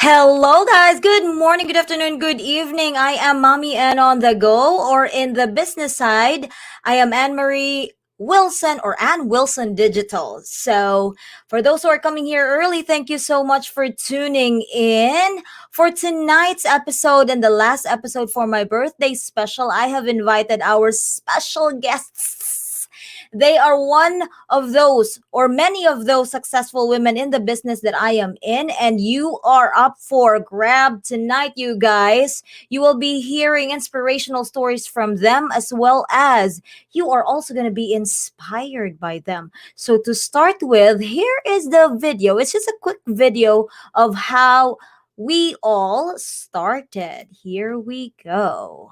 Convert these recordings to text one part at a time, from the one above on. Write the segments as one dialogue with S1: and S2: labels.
S1: Hello, guys. Good morning, good afternoon, good evening. I am Mommy and on the go, or in the business side, I am Anne Marie Wilson or Ann Wilson Digital. So, for those who are coming here early, thank you so much for tuning in. For tonight's episode and the last episode for my birthday special, I have invited our special guests. They are one of those or many of those successful women in the business that I am in, and you are up for grab tonight, you guys. You will be hearing inspirational stories from them as well as you are also going to be inspired by them. So, to start with, here is the video. It's just a quick video of how we all started. Here we go.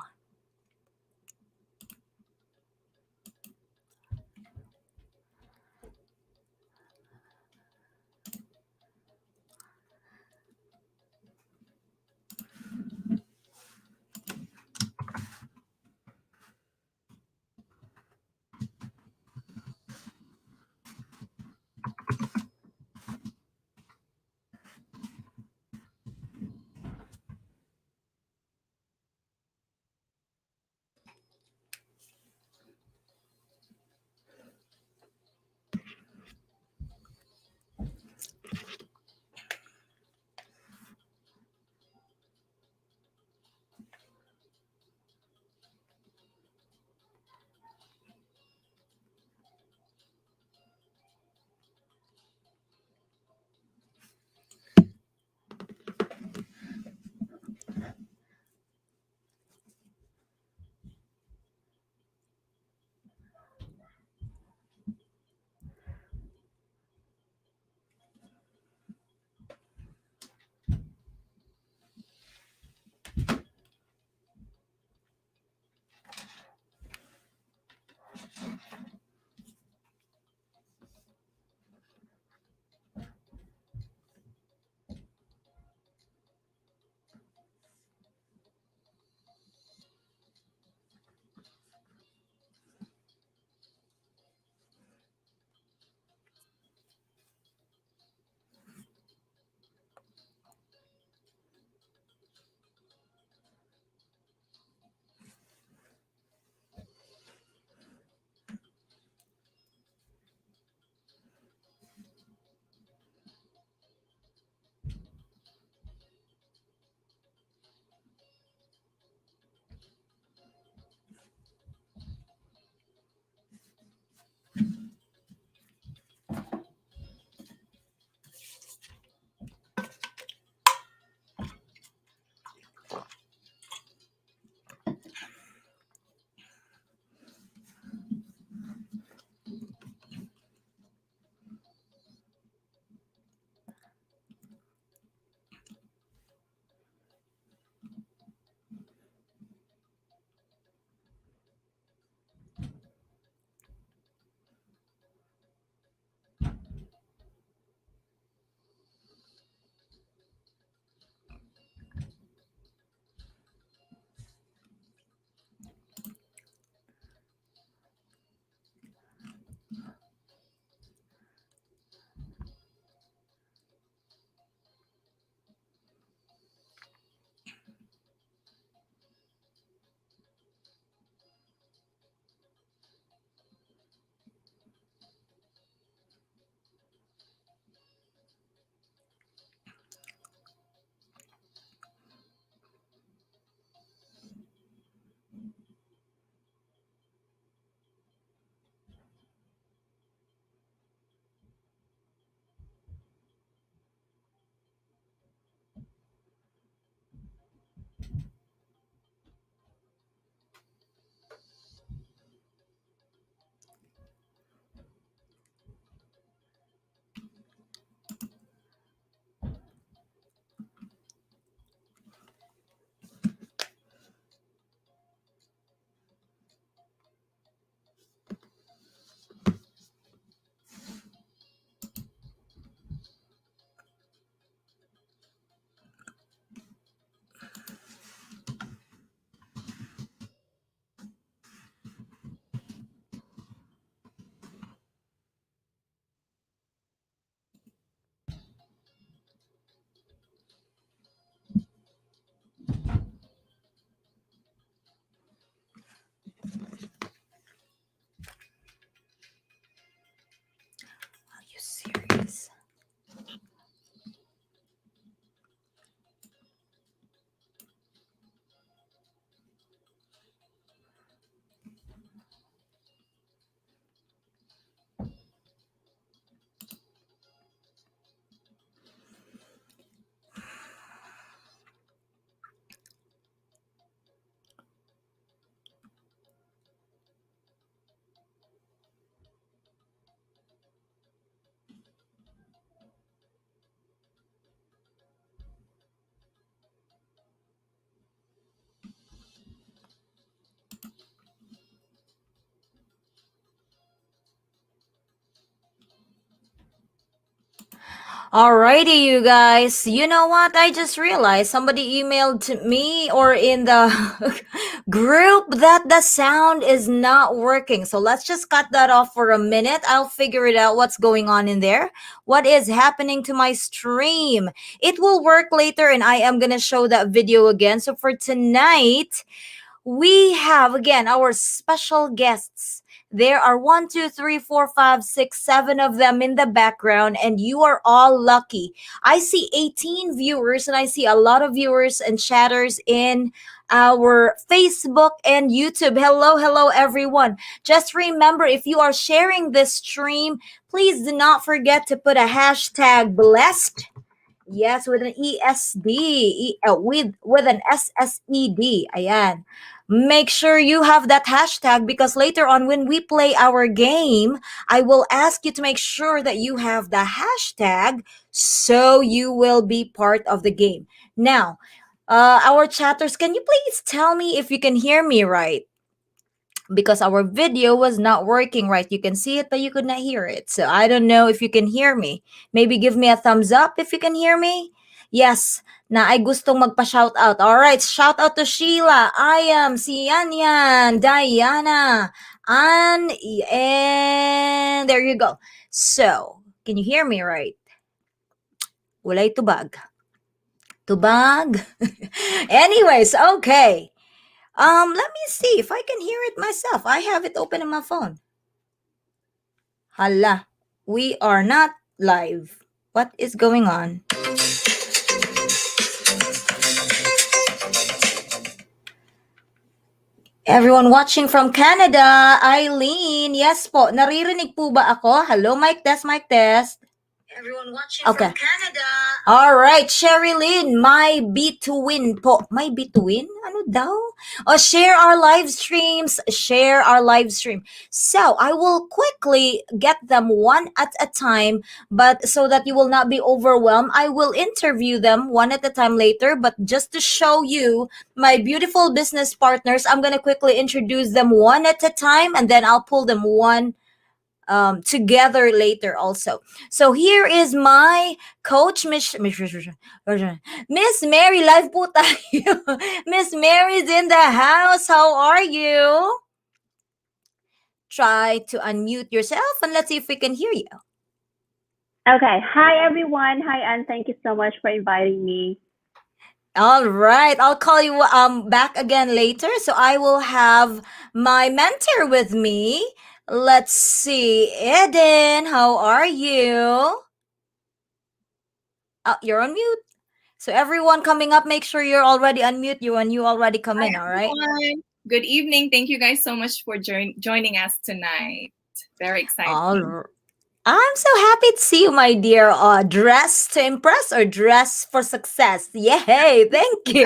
S1: Alrighty, you guys. You know what? I just realized somebody emailed to me or in the group that the sound is not working. So let's just cut that off for a minute. I'll figure it out what's going on in there. What is happening to my stream? It will work later and I am going to show that video again. So for tonight, we have again our special guests. There are 1, 2, 3, 4, 5, 6, 7 of them in the background, and you are all lucky. I see 18 viewers, and I see a lot of viewers and chatters in our Facebook and YouTube. Hello, hello, everyone. Just remember, if you are sharing this stream, please do not forget to put a hashtag blessed. Yes, with an ESD, with an SSED. Ayan. Make sure you have that hashtag because later on when we play our game, I will ask you to make sure that you have the hashtag so you will be part of the game. Now, our chatters, can you please tell me if you can hear me right? Because our video was not working right. You can see it, but you could not hear it. So I don't know if you can hear me. Maybe give me a thumbs up if you can hear me. Yes, na ay gustong magpa-shout out. All right, shout out to Sheila, I am si Yan, Diana, and there you go. So, can you hear me right? Walay tubag. Tubag. Anyways, okay. Let me see if I can hear it myself. I have it open on my phone. Hala, we are not live. What is going on? Everyone watching from Canada, Eileen, yes po. Naririnig po ba ako? Hello, mic test, mic test. Everyone watching from Canada. All right, Sherilyn, my bituin po. My bituin? Ano daw? Oh, share our live streams. Share our live stream. So, I will quickly get them one at a time, but so that you will not be overwhelmed, I will interview them one at a time later, but just to show you my beautiful business partners, I'm going to quickly introduce them one at a time and then I'll pull them one together later also. So here is my coach, Miss Mary. Live po tayo. Miss Mary's in the house. How are you? Try to unmute yourself and let's see if we can hear you.
S2: Okay. Hi, everyone. Hi, Anne. Thank you so much for inviting me.
S1: All right. I'll call you back again later. So I will have my mentor with me. Let's see. Eden, how are you? Oh, you're on mute. So everyone coming up, make sure you're already unmute you and you already come in, all right?
S3: Everyone. Good evening. Thank you guys so much for joining us tonight. Very exciting.
S1: I'm so happy to see you, my dear. Dress to impress or dress for success? Yay, thank you.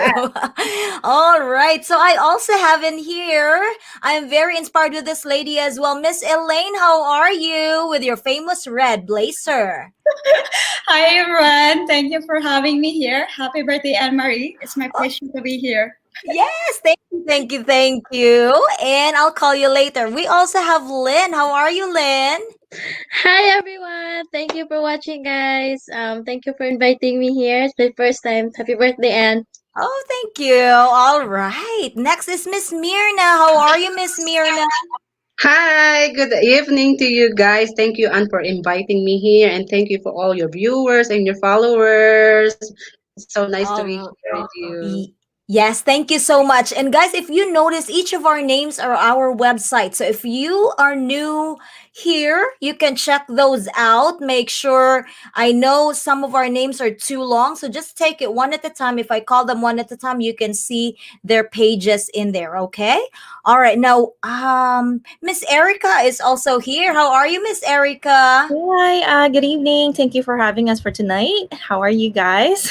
S1: All right. So I also have in here, I'm very inspired with this lady as well. Miss Elaine, how are you with your famous red blazer?
S4: Hi, everyone. Thank you for having me here. Happy birthday, Anne-Marie. It's my pleasure to be here.
S1: Yes, thank you, thank you, thank you. And I'll call you later. We also have Lynn. How are you, Lynn?
S5: Hi everyone! Thank you for watching, guys. Thank you for inviting me here. It's my first time. Happy birthday, Anne.
S1: Oh, thank you. All right. Next is Miss Mirna. How are you, Miss Mirna?
S6: Hi, good evening to you guys. Thank you, Anne, for inviting me here, and thank you for all your viewers and your followers. It's so nice to be here with you.
S1: Yes, thank you so much. And guys, if you notice, each of our names are our website. So if you are new here, you can check those out. Make sure, I know some of our names are too long, so just take it one at a time. If I call them one at a time, you can see their pages in there, okay? All right. Now, Miss Erica is also here. How are you, Miss Erica?
S7: Hi, good evening. Thank you for having us for tonight. How are you guys?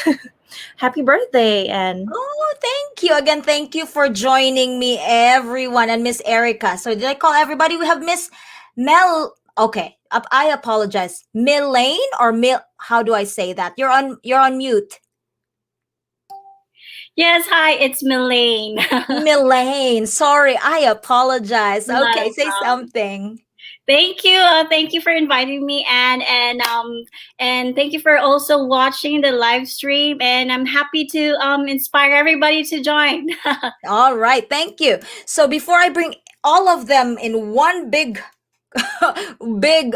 S7: Happy birthday, and
S1: Oh, thank you. Again, thank you for joining me, everyone, and Miss Erica. So did I call everybody? We have Miss Mel. Okay, I apologize. Milane or Mil? How do I say that? You're on mute.
S4: Yes, hi, it's Milane.
S1: Milane. Sorry, I apologize.
S4: Not
S1: Okay,
S4: a
S1: say
S4: problem.
S1: something.
S4: Thank you. Thank you for inviting me, and thank you for also watching the live stream. And I'm happy to inspire everybody to join.
S1: All right, thank you. So before I bring all of them in one big big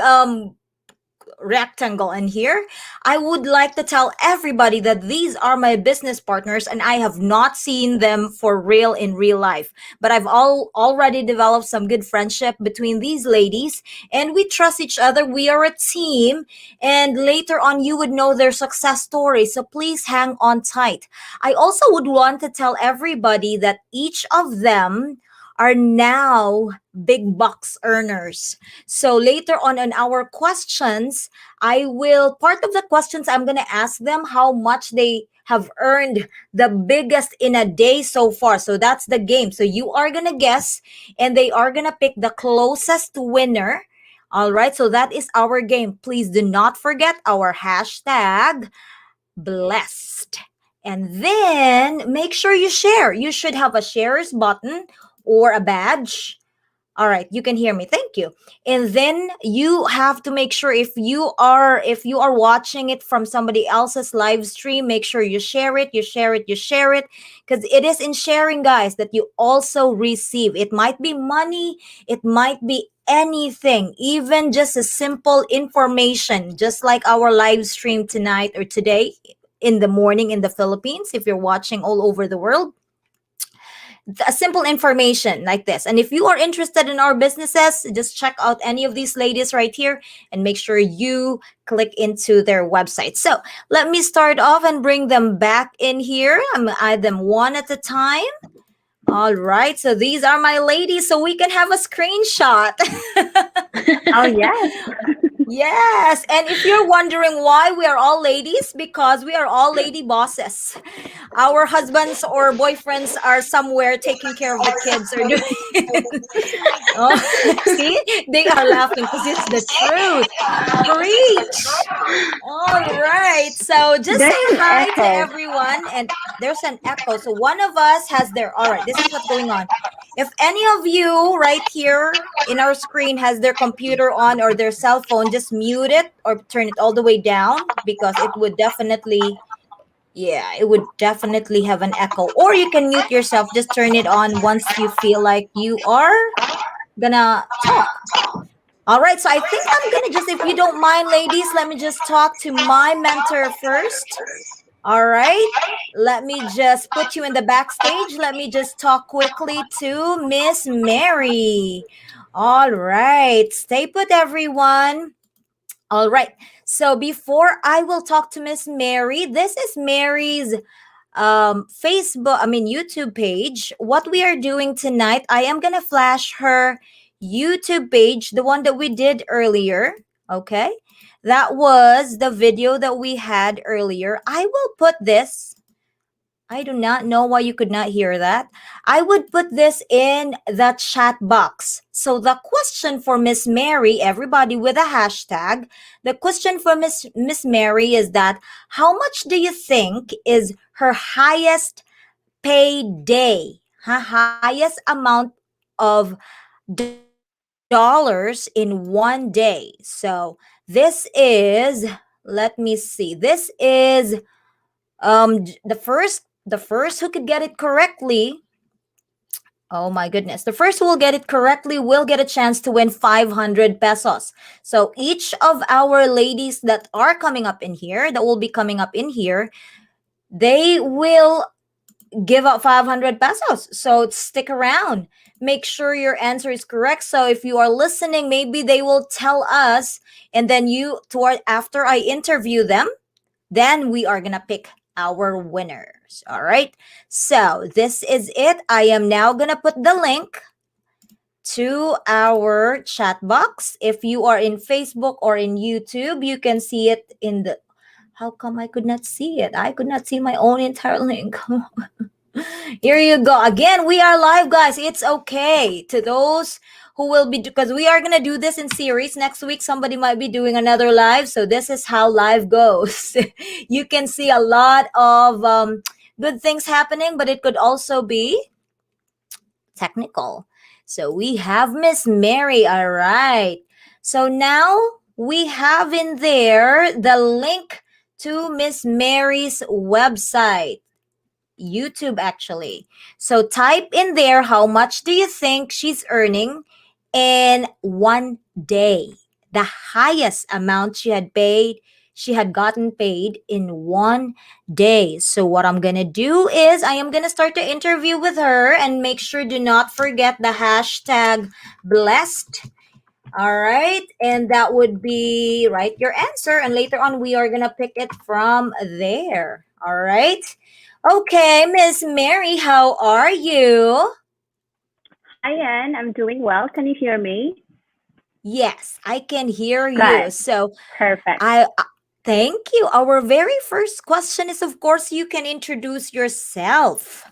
S1: rectangle in here, I would like to tell everybody that these are my business partners and I have not seen them for real in real life, but I've already developed some good friendship between these ladies, and we trust each other. We are a team, and later on you would know their success story, so please hang on tight. I also would want to tell everybody that each of them are now big bucks earners. So later on in our questions, part of the questions, I'm going to ask them how much they have earned the biggest in a day so far. So that's the game. So you are going to guess, and they are going to pick the closest winner. All right. So that is our game. Please do not forget our hashtag blessed. And then make sure you share. You should have a shares button or a badge. All right, you can hear me. Thank you. And then you have to make sure, if you are watching it from somebody else's live stream, make sure you share it, you share it, you share it, because it is in sharing, guys, that you also receive. It might be money, it might be anything, even just a simple information, just like our live stream tonight or today in the morning in the Philippines, if you're watching all over the world. A simple information like this. And if you are interested in our businesses, just check out any of these ladies right here and make sure you click into their website. So let me start off and bring them back in here. I'm gonna add them one at a time. All right, so these are my ladies, so we can have a screenshot.
S2: Oh, yes.
S1: Yes, and if you're wondering why we are all ladies, because we are all lady bosses. Our husbands or boyfriends are somewhere taking care of the kids or doing. Oh, see, they are laughing because it's the truth. Preach. All right, so just
S2: There's
S1: say
S2: an
S1: hi to
S2: echo.
S1: everyone, and there's an echo. So one of us has their. All right, this is what's going on. If any of you right here in our screen has their computer on or their cell phone, just mute it or turn it all the way down, because it would definitely have an echo. Or you can mute yourself, just turn it on once you feel like you are gonna talk. All right, so I think I'm gonna just, if you don't mind, ladies, let me just talk to my mentor first. All right, let me just put you in the backstage. Let me just talk quickly to Miss Mary. All right, stay put, everyone. All right, so before I will talk to Miss Mary, this is Mary's YouTube page. What we are doing tonight, I am gonna flash her YouTube page, the one that we did earlier. Okay, that was the video that we had earlier. I will put this. I do not know why you could not hear that. I would put this in the chat box. So the question for Miss Mary, everybody with a hashtag, the question for Miss Mary is that, how much do you think is her highest payday? Her highest amount of dollars in one day. So this is, let me see. This is the first who could get it correctly. Oh my goodness. The first who will get it correctly will get a chance to win 500 pesos. So each of our ladies that are coming up in here, that will be coming up in here, they will give out 500 pesos. So stick around. Make sure your answer is correct. So if you are listening, maybe they will tell us, and then after I interview them, then we are gonna pick our winners. All right, so this is it. I am now gonna put the link to our chat box. If you are in Facebook or in YouTube, you can see it in the. How come I could not see it? I could not see my own entire link. Here you go. Again, we are live, guys. It's okay. To those who will be, because we are going to do this in series. Next week, somebody might be doing another live. So this is how live goes. You can see a lot of good things happening, but it could also be technical. So we have Miss Mary. All right. So now we have in there the link to Miss Mary's website, YouTube actually. So type in there how much do you think she's earning in one day. The highest amount she had gotten paid in one day. So what I'm gonna do is I am gonna start the interview with her, and make sure do not forget the hashtag blessed. All right, and that would be write your answer, and later on we are gonna pick it from there. All right. Okay, Miss Mary, how are you?
S2: Hi, Anne. I'm doing well. Can you hear me?
S1: Yes, I can hear you.
S2: Good.
S1: So
S2: Perfect.
S1: I thank you. Our very first question is, of course, you can introduce yourself.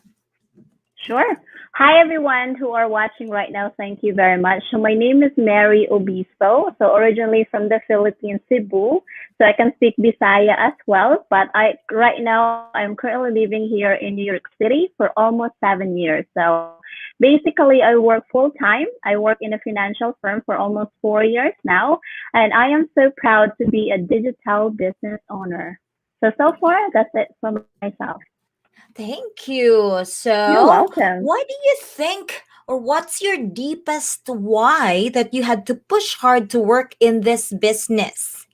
S2: Sure. Hi, everyone who are watching right now. Thank you very much. So my name is Mary Obispo. So originally from the Philippines, Cebu. So I can speak Bisaya as well. But right now I'm currently living here in New York City for almost 7 years. So basically I work full time. I work in a financial firm for almost 4 years now. And I am so proud to be a digital business owner. So far, that's it from myself.
S1: Thank you.
S2: You're
S1: So,
S2: welcome.
S1: why do you think, or what's your deepest why that you had to push hard to work in this business?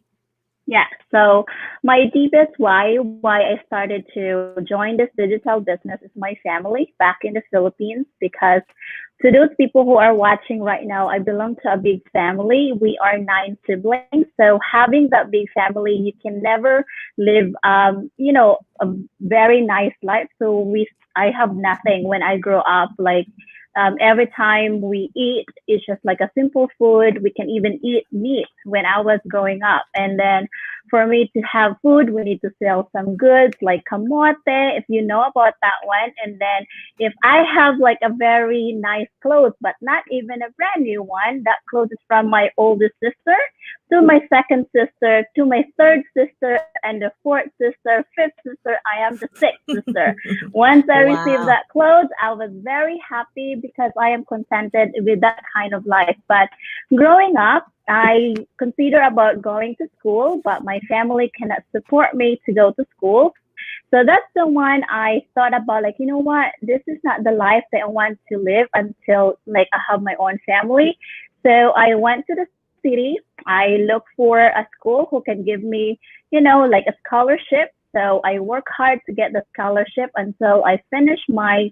S2: Yeah, so my deepest why I started to join this digital business is my family back in the Philippines, because to those people who are watching right now, I belong to a big family. We are 9 siblings. So having that big family, you can never live a very nice life. So I have nothing when I grow up. Like every time we eat, it's just like a simple food. We can even eat meat when I was growing up. And then for me to have food, we need to sell some goods like kamote, if you know about that one. And then if I have like a very nice clothes, but not even a brand new one, that clothes is from my oldest sister to my second sister to my third sister and the fourth sister, fifth sister. I am the sixth sister. Once I received
S1: Wow.
S2: that clothes, I was very happy because I am contented with that kind of life. But growing up, I consider about going to school, but my family cannot support me to go to school. So that's the one I thought about, like, you know what, this is not the life that I want to live until like I have my own family. So I went to the city. I looked for a school who can give me, like a scholarship. So I work hard to get the scholarship until I finished my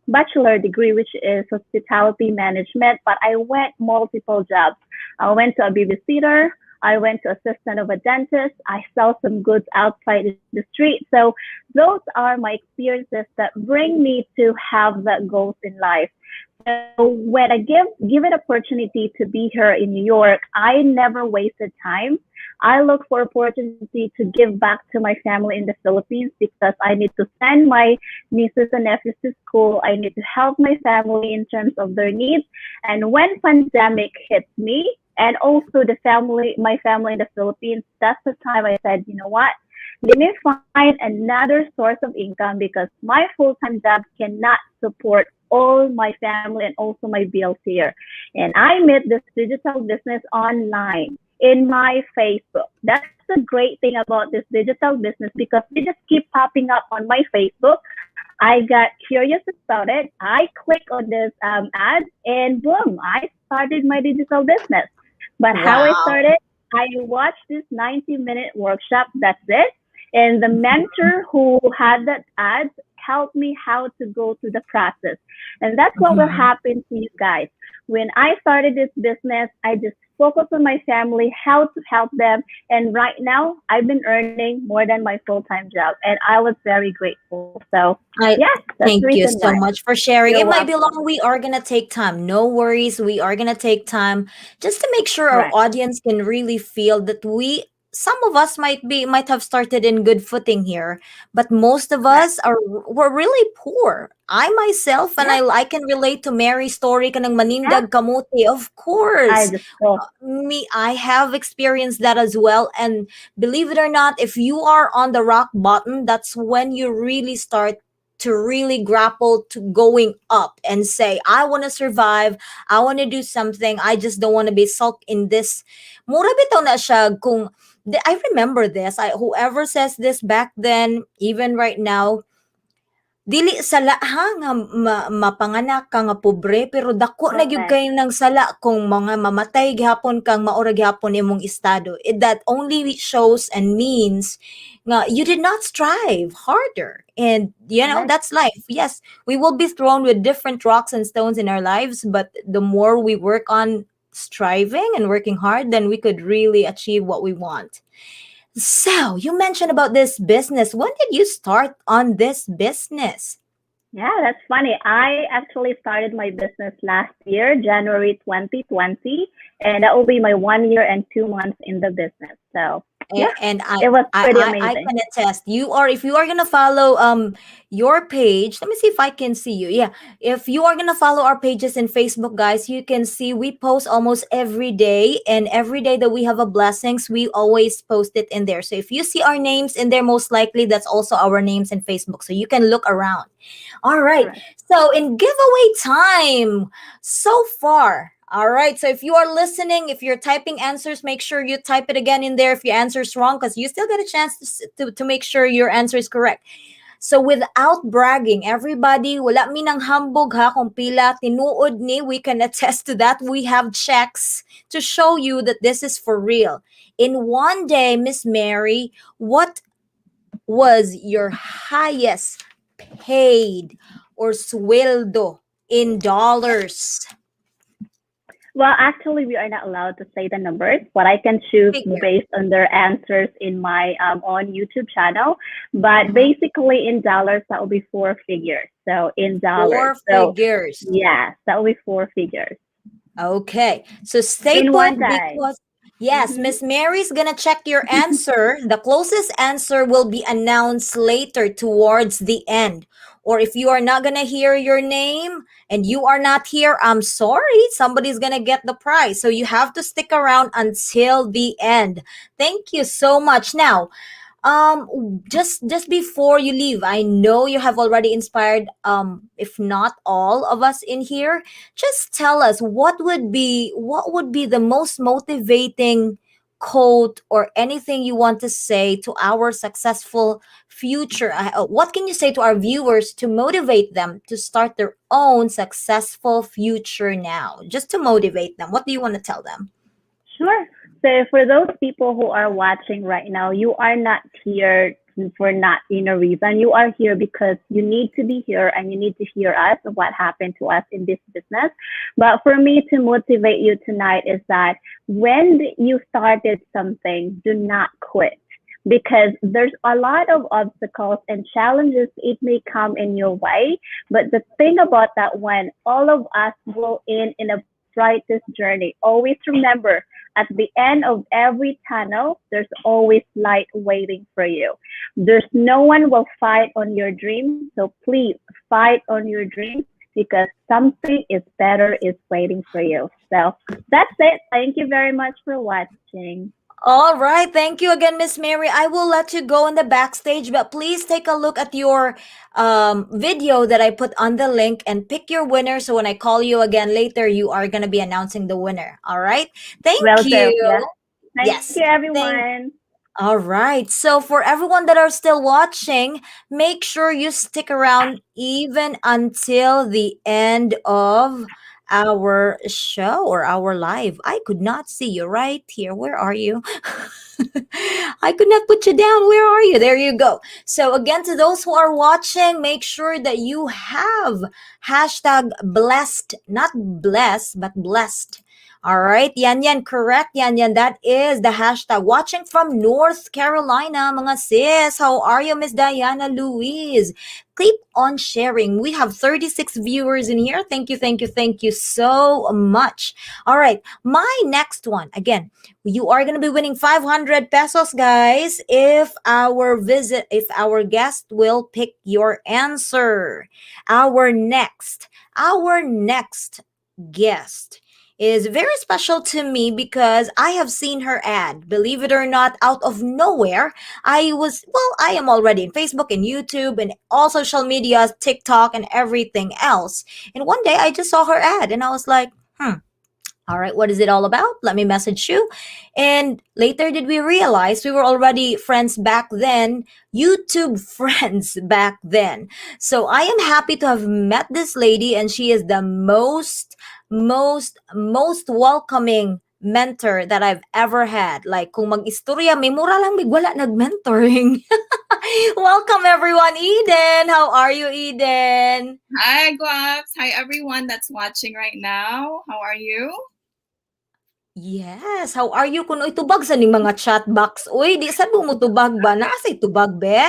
S2: bachelor degree, which is hospitality management. But I went multiple jobs. I went to a babysitter. I went to assistant of a dentist. I sell some goods outside in the street. So those are my experiences that bring me to have that goals in life. So when I give it opportunity to be here in New York, I never wasted time. I look for opportunity to give back to my family in the Philippines because I need to send my nieces and nephews to school. I need to help my family in terms of their needs. And when pandemic hit me, and also my family in the Philippines, that's the time I said, you know what? Let me find another source of income because my full-time job cannot support all my family and also my bills here. And I met this digital business online in my Facebook. That's the great thing about this digital business because they just keep popping up on my Facebook. I got curious about it. I click on this ad and boom, I started my digital business. But how I
S1: Wow.
S2: started, I watched this 90-minute workshop. That's it. And the mentor who had that ad helped me how to go through the process. And that's what will
S1: Mhm.
S2: happen to you guys. When I started this business, I just focused on my family, how to help them. And right now, I've been earning more than my full-time job. And I was very grateful. So,
S1: I
S2: yeah, that's
S1: thank
S2: the
S1: you
S2: reason
S1: so
S2: why.
S1: much for sharing.
S2: You're
S1: It might be
S2: welcome.
S1: long. We are going to take time. No worries. We are going to take time just to make sure our
S2: Correct.
S1: audience can really feel that some of us might have started in good footing here, but most of
S2: Correct.
S1: us were really poor. I myself, and
S2: Yeah.
S1: I can relate to Mary's story kanang
S2: Yeah.
S1: manindag kamote. Of
S2: I
S1: course.
S2: just go.
S1: I have experienced that as well, and believe it or not, if you are on the rock bottom, that's when you really start to really grapple to going up and say, I want to survive, I want to do something, I just don't want to be sulk in this. Mura bitaw na siya kung, I remember this, whoever says this back then, even right now, dili sala ha nga mapanganak ka nga pobre pero dako na gyud
S2: Correct.
S1: kay ng sala kung mga mamatay gihapon kang maura gihapon imong estado. That only shows and means nga you did not strive harder. And
S2: Correct.
S1: that's life. Yes, we will be thrown with different rocks and stones in our lives, but the more we work on striving and working hard, then we could really achieve what we want. So, you mentioned about this business. When did you start on this business?
S2: Yeah, that's funny. I actually started my business last year, January 2020, and that will be my 1 year and 2 months in the business. So, yeah,
S1: And
S2: it was pretty
S1: I
S2: amazing.
S1: can attest. If you are gonna follow your page, let me see if I can see you. Yeah, if you are gonna follow our pages in Facebook, guys, you can see we post almost every day, and every day that we have a blessings, we always post it in there. So if you see our names in there, most likely that's also our names in Facebook. So you can look around. All right.
S2: Correct.
S1: So in giveaway time so far. All right. So if you are listening, if you're typing answers, make sure you type it again in there if your answer is wrong, because you still get a chance to make sure your answer is correct. So without bragging, everybody, wala mi nang hambog ha kung pila tinuod ni, we can attest to that. We have checks to show you that this is for real. In one day, Miss Mary, what was your highest paid or sueldo in dollars?
S2: Well, actually, we are not allowed to say the numbers, but I can choose
S1: Figure.
S2: based on their answers in my on YouTube channel. But
S1: Mhm.
S2: basically, in dollars, that will be 4 figures. So in dollars,
S1: Four figures.
S2: yes, that will be 4 figures
S1: Okay. So stay
S2: in
S1: put
S2: one day.
S1: because yes,
S2: Mhm.
S1: Miss Mary's gonna check your answer. The closest answer will be announced later towards the end. Or if you are not gonna hear your name and you are not here, I'm sorry, somebody's gonna get the prize. So you have to stick around until the end. Thank you so much. Now, just before you leave, I know you have already inspired if not all of us in here. Just tell us what would be the most motivating quote or anything you want to say to our successful future. What can you say to our viewers to motivate them to start their own successful future now, just to motivate them? What do you want to tell them?
S2: Sure. So for those people who are watching right now, you are not here for not in a reason. You are here because you need to be here and you need to hear us of what happened to us in this business. But for me to motivate you tonight is that when you started something, do not quit because there's a lot of obstacles and challenges it may come in your way. But the thing about that one, all of us go in a brightest journey. Always remember at the end of every tunnel, there's always light waiting for you. There's no one will fight on your dreams. So please fight on your dreams because something is better is waiting for you. So that's it. Thank you very much for watching.
S1: All right. Thank you again, Miss Mary. I will let you go in the backstage, but please take a look at your video that I put on the link and pick your winner. So when I call you again later, you are going to be announcing the winner. All right. Thank
S2: Will do.
S1: you.
S2: Yeah. Thank
S1: Yes.
S2: you, everyone.
S1: All right. So for everyone that are still watching, make sure you stick around even until the end of our show or our live. I could not see you right here. Where are you? I could not put you down. Where are you? There you go. So again, to those who are watching, make sure that you have hashtag blessed, not blessed, but blessed. All right, yan, correct, yan. That is the hashtag. Watching from North Carolina, mga sis. How are you, Miss Diana Louise? Keep on sharing. We have 36 viewers in here. Thank you so much. All right, my next one. Again, you are going to be winning 500 pesos, guys, if our guest will pick your answer. Our next guest is very special to me because I have seen her ad. Believe it or not, out of nowhere, I am already in Facebook and YouTube and all social media, TikTok and everything else. And one day I just saw her ad and I was like, all right, what is it all about? Let me message you. And later did we realize we were already friends back then, YouTube friends back then. So I am happy to have met this lady, and she is the most welcoming mentor that I've ever had. Like kung mag-istorya, may mura lang big wala nag-mentoring. Welcome everyone, Eden. How are you, Eden?
S3: Hi, Guaps. Hi, everyone that's watching right now. How are you?
S1: Yes, how are you kuno itubag sa ning mga chat box? Uy, di sa mo tubag ba? Nasa tubag be?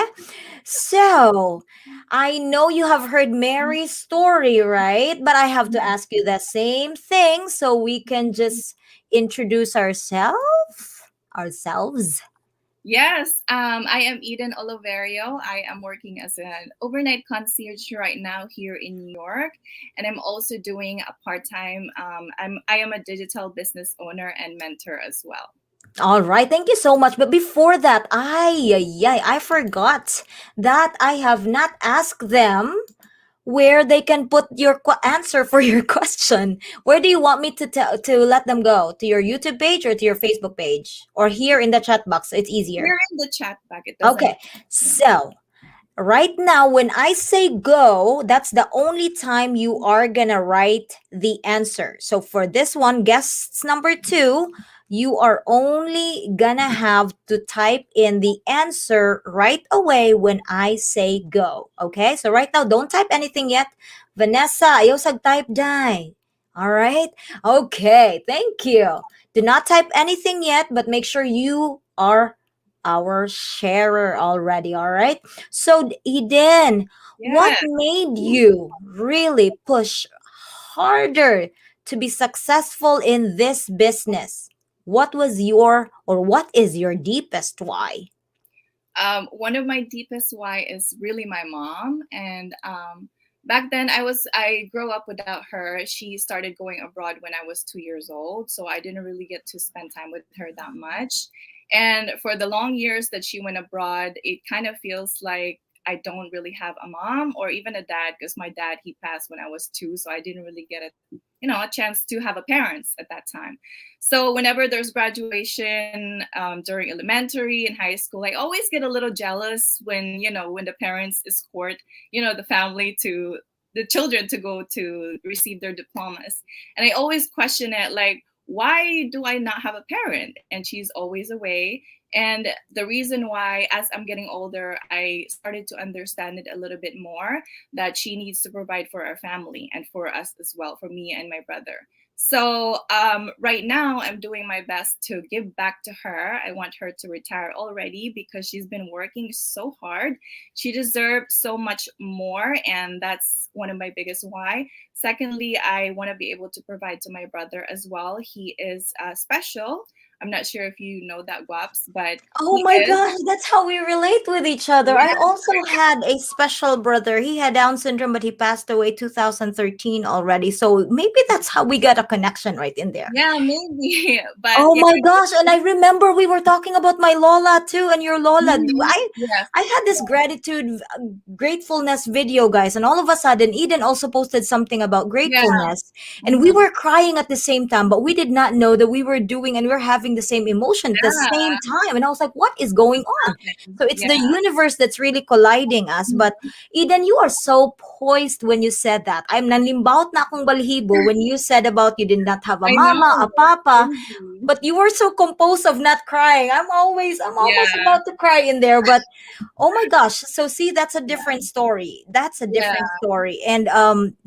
S1: So, I know you have heard Mary's story, right? But I have to ask you the same thing so we can just introduce ourselves.
S3: Yes, I am Eden Oliverio. I am working as an overnight concierge right now here in New York, and I'm also doing a part-time. I am a digital business owner and mentor as well.
S1: All right, thank you so much. But before that, I forgot that I have not asked them where they can put your answer for your question. Where do you want me to let them go? To your YouTube page or to your Facebook page? Or here in the chat box? It's easier.
S3: Here in the chat back, it doesn't.
S1: Okay. So, right now when I say go, that's the only time you are going to write the answer. So for this one, guest number 2, you are only gonna have to type in the answer right away when I say go. Okay? So right now, don't type anything yet. Vanessa, ayaw sag type dai. All right? Okay, thank you. Do not type anything yet, but make sure you are our sharer already. All right? So Eden, what
S3: Yes.
S1: made you really push harder to be successful in this business? What was your or what is your deepest why?
S3: One of my deepest why is really my mom, and back then I grew up without her. She started going abroad when I was 2 years old, so I didn't really get to spend time with her that much. And for the long years that she went abroad, it kind of feels like I don't really have a mom or even a dad, because my dad, he passed when I was 2, so I didn't really get a chance to have a parents at that time. So whenever there's graduation, during elementary and high school, I always get a little jealous when the parents escort the children to go to receive their diplomas. And I always question it, like, why do I not have a parent? And she's always away. And the reason why, as I'm getting older, I started to understand it a little bit more, that she needs to provide for our family and for us as well, for me and my brother. So right now, I'm doing my best to give back to her. I want her to retire already because she's been working so hard. She deserves so much more, and that's one of my biggest why. Secondly, I want to be able to provide to my brother as well. He is special. I'm not sure if you know that, Guaps, but
S1: Oh
S3: he
S1: my
S3: is.
S1: gosh, that's how we relate with each other. I
S3: Yeah.
S1: also had a special brother. He had Down syndrome, but he passed away 2013 already. So maybe that's how we got a connection right in there.
S3: Yeah, maybe. But
S1: Oh
S3: yeah,
S1: my gosh, and I remember we were talking about my Lola too and your Lola.
S3: yes.
S1: I had this gratefulness video, guys, and all of a sudden Eden also posted something about gratefulness, and we
S3: Mhm.
S1: were crying at the same time, but we did not know that we were doing and we were having the same emotion at the same time. And I was like, what is going on? So it's
S3: Yeah.
S1: the universe that's really colliding us. But Eden, you are so poised when you said that. I'm nanlimbawt na akong balhibo when you said about you did not have a
S3: I
S1: mama,
S3: know.
S1: a papa,
S3: Crazy.
S1: but you were so composed of not crying. I'm almost
S3: Yeah.
S1: about to cry in there, but oh my gosh. So see, that's a different story. That's a
S3: Yeah.
S1: different story. And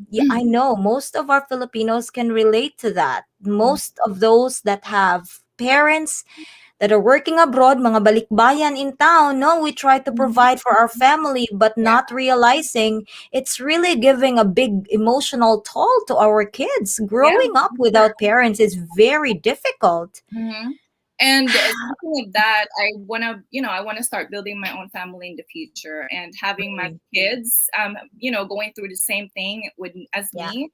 S1: yeah, I know most of our Filipinos can relate to that. Most of those that have parents that are working abroad, mga balikbayan in town, no, we try to provide for our family, but not realizing it's really giving a big emotional toll to our kids. Growing up without parents is very difficult.
S3: Mhm. And speaking of that, I wanna start building my own family in the future and having my kids, going through the same thing as
S1: Yeah.
S3: me.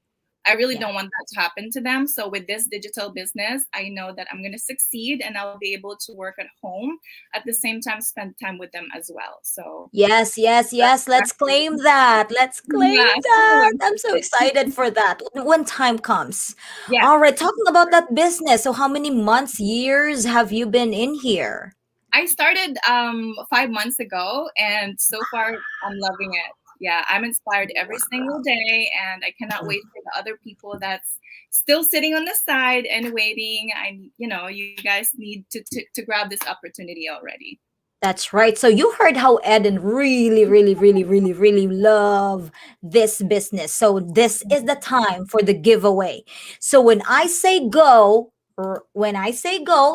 S3: I really
S1: Yeah.
S3: don't want that to happen to them. So with this digital business, I know that I'm going to succeed and I'll be able to work at home at the same time, spend time with them as well. So
S1: Yes, yes, yes. Let's claim that. Let's claim
S3: yeah,
S1: that.
S3: soon.
S1: I'm so excited for that when time comes.
S3: Yeah.
S1: All right, talking about that business. So, how many months, years have you been in here?
S3: I started 5 months ago, and so far I'm loving it. Yeah, I'm inspired every single day, and I cannot wait for the other people that's still sitting on the side and waiting. You guys need to grab this opportunity already.
S1: That's right. So you heard how Eden really, really, really, really, really love this business. So this is the time for the giveaway. So when I say go,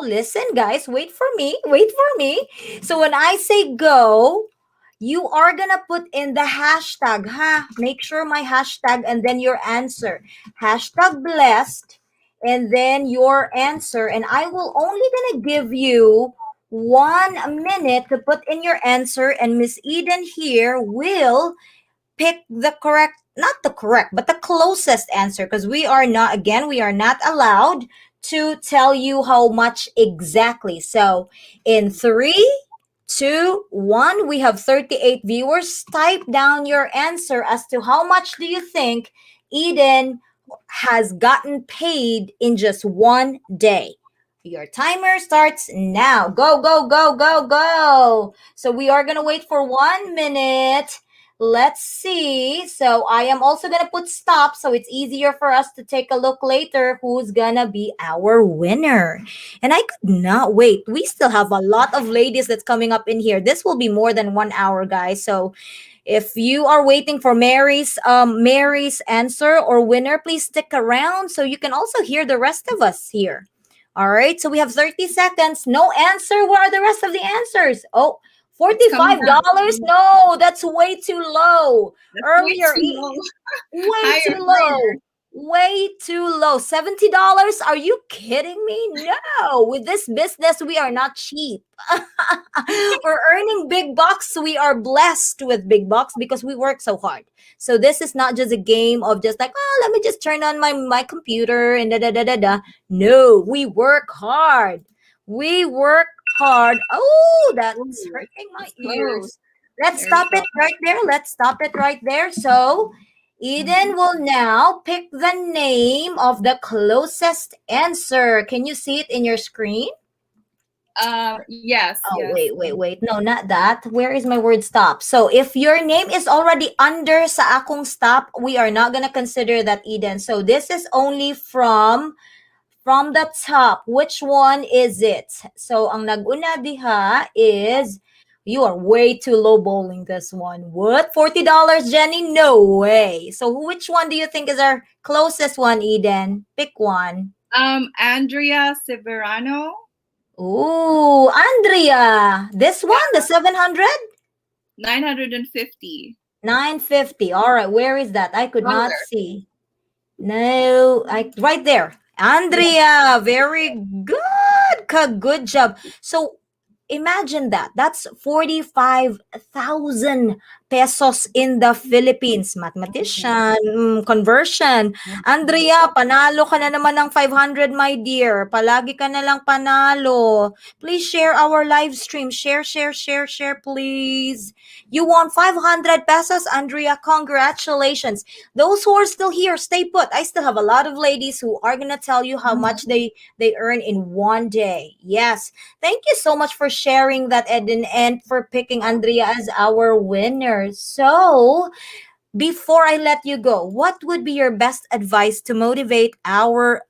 S1: listen, guys, wait for me. So when I say go, you are gonna put in the hashtag, ha? Make sure my hashtag and then your answer. Hashtag blessed, and then your answer. And I will only gonna give you 1 minute to put in your answer, and Miss Eden here will pick the correct, not the correct, but the closest answer, because we are not allowed to tell you how much exactly. So in 3, 2, 1, we have 38 viewers. Type down your answer as to how much do you think Eden has gotten paid in just 1 day. Your timer starts now. Go, go, go, go, go. So we are going to wait for 1 minute. Let's see. So I am also going to put stop so it's easier for us to take a look later who's going to be our winner. And I could not wait. We still have a lot of ladies that's coming up in here. This will be more than 1 hour, guys. So if you are waiting for Mary's answer or winner, please stick around so you can also hear the rest of us here. All right, so we have 30 seconds. No answer. Where are the rest of the ansers? Oh,
S3: Coming
S1: $45? No, that's way too low.
S3: That's
S1: Earlier,
S3: way too low.
S1: way
S3: Higher,
S1: too low. Way too low. $70? Are you kidding me? No. With this business, we are not cheap. We're earning big bucks. We are blessed with big bucks because we work so hard. So this is not just a game of just like, oh, let me just turn on my computer and da da da da da. No, we work hard. We work hard. Oh, that's
S3: Ooh,
S1: hurting my
S3: it's close.
S1: ears. Let's
S3: There you
S1: stop it right there. Let's stop it right there. So Eden will now pick the name of the closest answer. Can you see it in your screen?
S3: Yes,
S1: Oh,
S3: yes.
S1: wait. No, not that. Where is my word stop? So if your name is already under sa akong stop, we are not gonna consider that, Eden. So this is only from the top. Which one is it? So ang nag-una diha is you are way too low bowling this one. What? $40, Jenny? No way. So which one do you think is our closest one, Eden? Pick one.
S3: Andrea Severano.
S1: Ooh, Andrea. This one, the 700?
S3: 950.
S1: 950. All right, where is that? I could not
S3: Longer.
S1: see. No, right there. Andrea, very good. Good job. So imagine that. That's 45,000 pesos in the Philippines. Mathematician, conversion. Andrea, panalo ka na naman ng 500, my dear. Palagi ka na lang panalo. Please share our live stream. Share, please. You won 500 pesos, Andrea. Congratulations. Those who are still here, stay put. I still have a lot of ladies who are going to tell you how much they earn in 1 day. Yes. Thank you so much for sharing that, Eden, and for picking Andrea as our winner. So, before I let you go, what would be your best advice to motivate our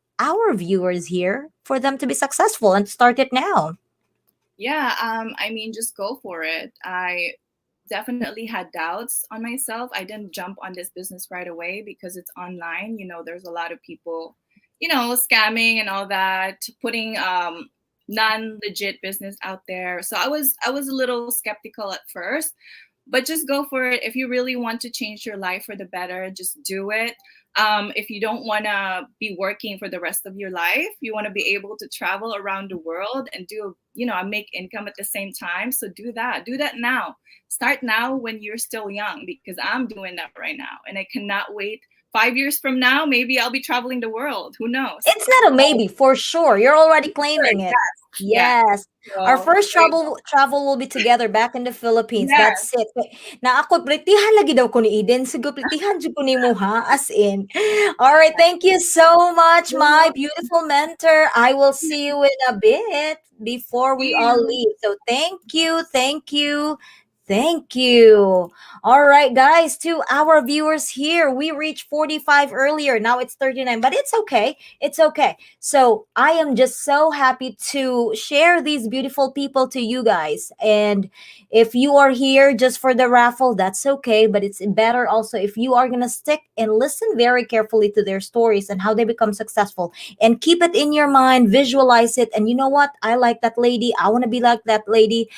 S1: viewers here for them to be successful and start it now?
S3: Yeah, I mean, just go for it. I definitely had doubts on myself. I didn't jump on this business right away because it's online. There's a lot of people, scamming and all that, putting non-legit business out there. So I was a little skeptical at first, but just go for it. If you really want to change your life for the better, just do it. If you don't want to be working for the rest of your life, you want to be able to travel around the world and make income at the same time. So do that now. Start now when you're still young, because I'm doing that right now, and I cannot wait 5 years from now, maybe I'll be traveling the world. Who knows?
S1: It's not a maybe, for sure. You're already claiming it.
S3: Yeah.
S1: Yes. Our
S3: So,
S1: first travel will be together back in the Philippines.
S3: Yes.
S1: That's it. Na ako plitihan lagi daw ko ni Eden. Sigo plitihan jud ko nimo ha, as in. All right, thank you so much, my beautiful mentor. I will see you in a bit before we all leave. So thank you, thank you. Thank you. All right, guys, to our viewers here, we reached 45 earlier. Now it's 39, but it's okay. It's okay. So I am just so happy to share these beautiful people to you guys. And if you are here just for the raffle, that's okay. But it's better also if you are going to stick and listen very carefully to their stories and how they become successful and keep it in your mind, visualize it. And you know what? I like that lady. I want to be like that lady.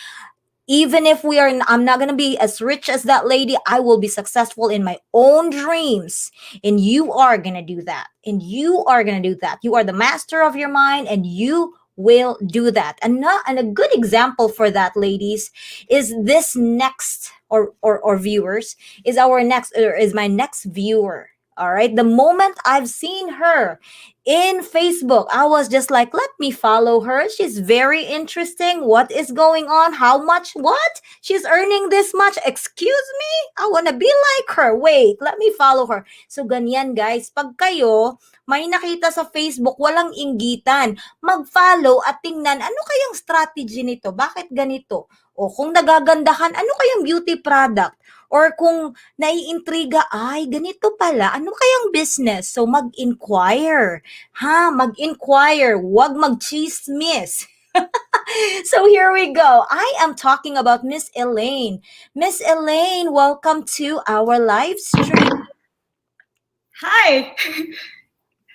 S1: Even if I'm not going to be as rich as that lady, I will be successful in my own dreams. And you are going to do that. And you are going to do that. You are the master of your mind and you will do that. And a good example for that, ladies, is this next or viewers is my next viewer. All right. The moment I've seen her in Facebook, I was just like, let me follow her. She's very interesting. What is going on? How much? What? She's earning this much? Excuse me? I want to be like her. Wait, let me follow her. So ganyan, guys. Pag kayo may nakita sa Facebook, walang inggitan. Mag-follow at tingnan, ano kayang strategy nito? Bakit ganito? O kung nagagandahan, ano kayang beauty product? Or kung naiintriga, ay, ganito pala, ano kayang business? So, mag-inquire. Mag-inquire. Huwag mag-chismis. So, here we go. I am talking about Miss Elaine. Miss Elaine, welcome to our live stream.
S8: Hi.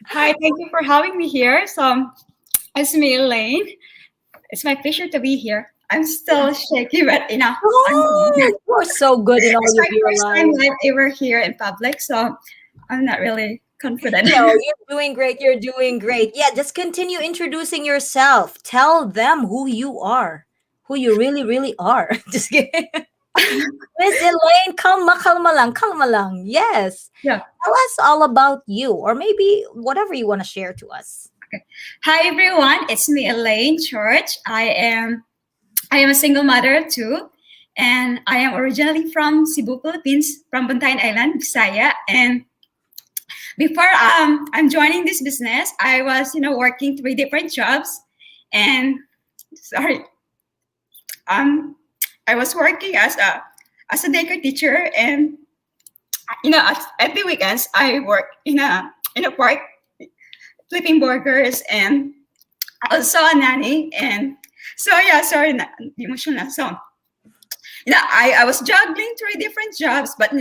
S8: Hi, thank you for having me here. So, it's me, Elaine. It's my pleasure to be here. I'm still shaky, but
S1: You're so good in all
S8: it's
S1: of
S8: my
S1: your
S8: first
S1: life.
S8: time live ever here in public, so I'm not really confident.
S1: No, you're doing great. You're doing great. Yeah, just continue introducing yourself. Tell them who you are, who you really, really are. Just kidding. Miss Elaine, kalma lang. Yes.
S8: Yeah.
S1: Tell us all about you, or maybe whatever you want to share to us.
S8: Okay. Hi everyone, it's me, Elaine Church. I am a single mother of two, and I am originally from Cebu, Philippines, from Bantayan Island, Bisaya. And before I'm joining this business, I was, working 3 different jobs. And I was working as a daycare teacher, and at the weekends I work in a park, flipping burgers, and also a nanny. And so yeah, sorry, emotional. So I was juggling 3 different jobs, but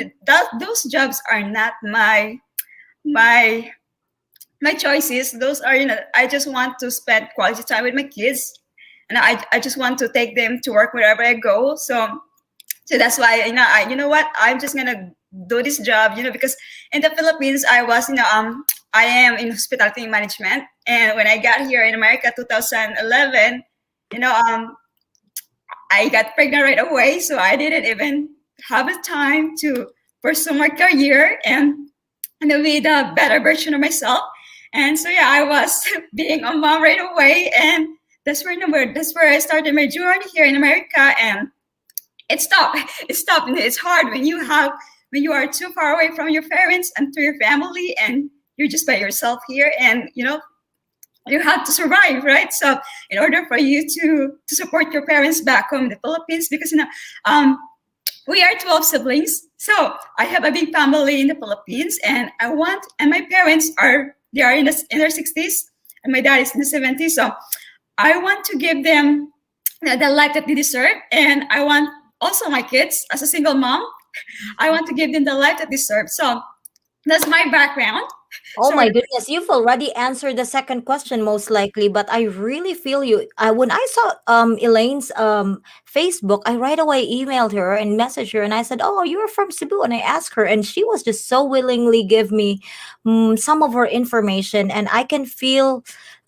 S8: those jobs are not my choices. Those are, I just want to spend quality time with my kids, and I just want to take them to work wherever I go. So that's why, I'm just gonna do this job, because in the Philippines I was, I am in hospitality management, and when I got here in America 2011, I got pregnant right away, so I didn't even have a time to pursue my career and be the better version of myself. And so yeah, I was being a mom right away, and that's where I started my journey here in America. And it stopped. It's hard when you are too far away from your parents and to your family, and you're just by yourself here, and you have to survive, right? So in order for you to support your parents back home in the Philippines, because we are 12 siblings, so I have a big family in the Philippines, and my parents are in their 60s, and my dad is in the 70s. So I want to give them the life that they deserve, and I want also my kids, as a single mom, I want to give them the life that they deserve. So that's my background.
S1: Oh my goodness, you've already answered the second question most likely, but I really feel you. When I saw Elaine's Facebook, I right away emailed her and messaged her, and I said, "Oh, you're from Cebu," and I asked her, and she was just so willingly give me some of her information, and I can feel,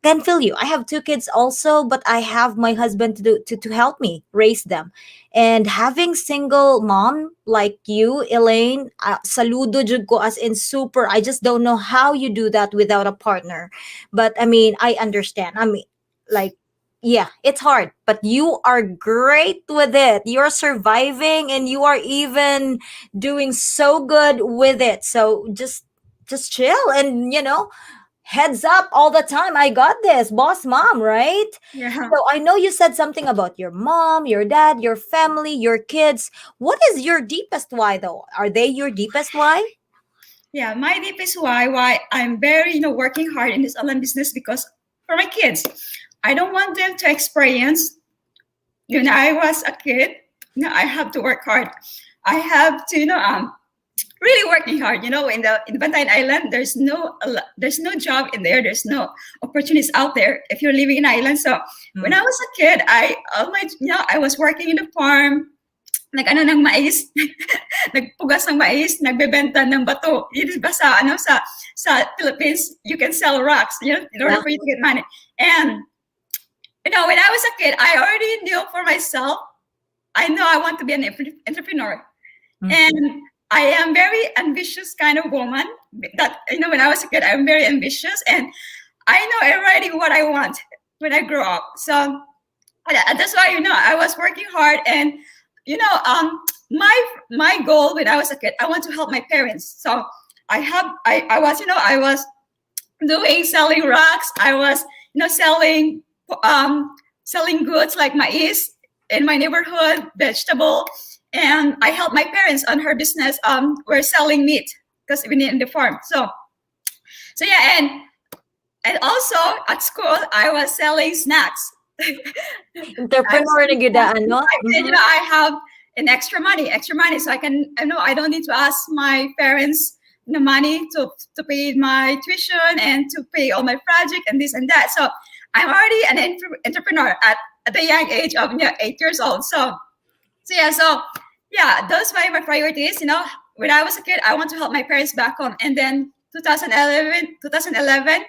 S1: can feel you. I have two kids also, but I have my husband to help me raise them. And having single mom like you, Elaine, saludo jud ko, as in super. I just don't know how you do that without a partner. But I mean, I understand. I mean, like, yeah, it's hard, but you are great with it. You're surviving and you are even doing so good with it. So just chill and heads up all the time. I got this, boss mom, right?
S8: Yeah.
S1: So I know you said something about your mom, your dad, your family, your kids. What is your deepest why though? Are they your deepest why?
S8: Yeah, my deepest why I'm very, working hard in this online business, because for my kids, I don't want them to experience, when I was a kid, I have to work hard. I have to, really working hard. In the Bantayan Island, there's no job in there. There's no opportunities out there if you're living in island. So when I was a kid, I was working in the farm, nag-ano ng mais, nagpugas ng mais, nagbebenta ng bato. It is ba sa Philippines, you can sell rocks, in order for you to get money. And when I was a kid, I already knew for myself, I know I want to be an entrepreneur. And I am very ambitious kind of woman. That when I was a kid, I'm very ambitious, and I know already what I want when I grow up. So that's why I was working hard, and my goal when I was a kid, I want to help my parents. So I was doing selling rocks. I was selling goods like maize in my neighborhood, vegetable. And I helped my parents on her business. We're selling meat because we need in the farm. So yeah, and also at school I was selling snacks.
S1: Entrepreneur na gyud no?
S8: I have an extra money, so I can. I don't need to ask my parents the money to pay my tuition and to pay all my project and this and that. So I'm already an entrepreneur at the young age of 8 years old. So yeah, those were my priorities. When I was a kid, I want to help my parents back home. And then 2011,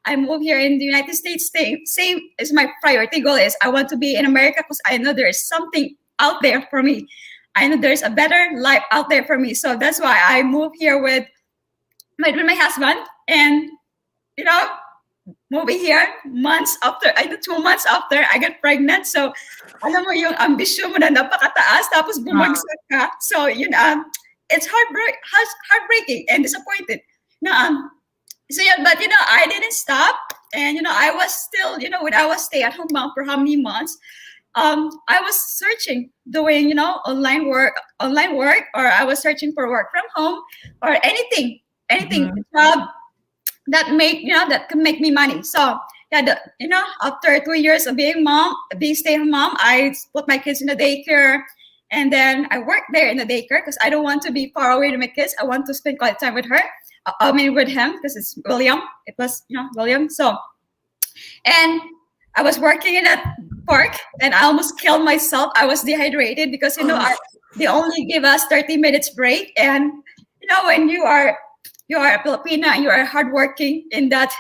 S8: I moved here in the United States. Same as my priority goal is I want to be in America, because I know there is something out there for me. I know there's a better life out there for me. So that's why I moved here with my husband, and moving here months after, 2 months after I got pregnant. So alam mo yung ambisyon mo na napakataas, tapos bumagsak ka. So it's heartbreaking and disappointed. So yeah, but I didn't stop, and I was still, when I was stay-at-home mom for how many months, I was searching, doing online work, or I was searching for work from home or anything job that can make me money. So yeah, after 2 years of being stay-at-home mom, I put my kids in the daycare, and then I worked there in the daycare because I don't want to be far away from my kids. I want to spend quality time with her. With him, because it's William. It was William. So, and I was working in that park, and I almost killed myself. I was dehydrated because they only give us 30 minutes break, and when you are a Filipina and you are hardworking in that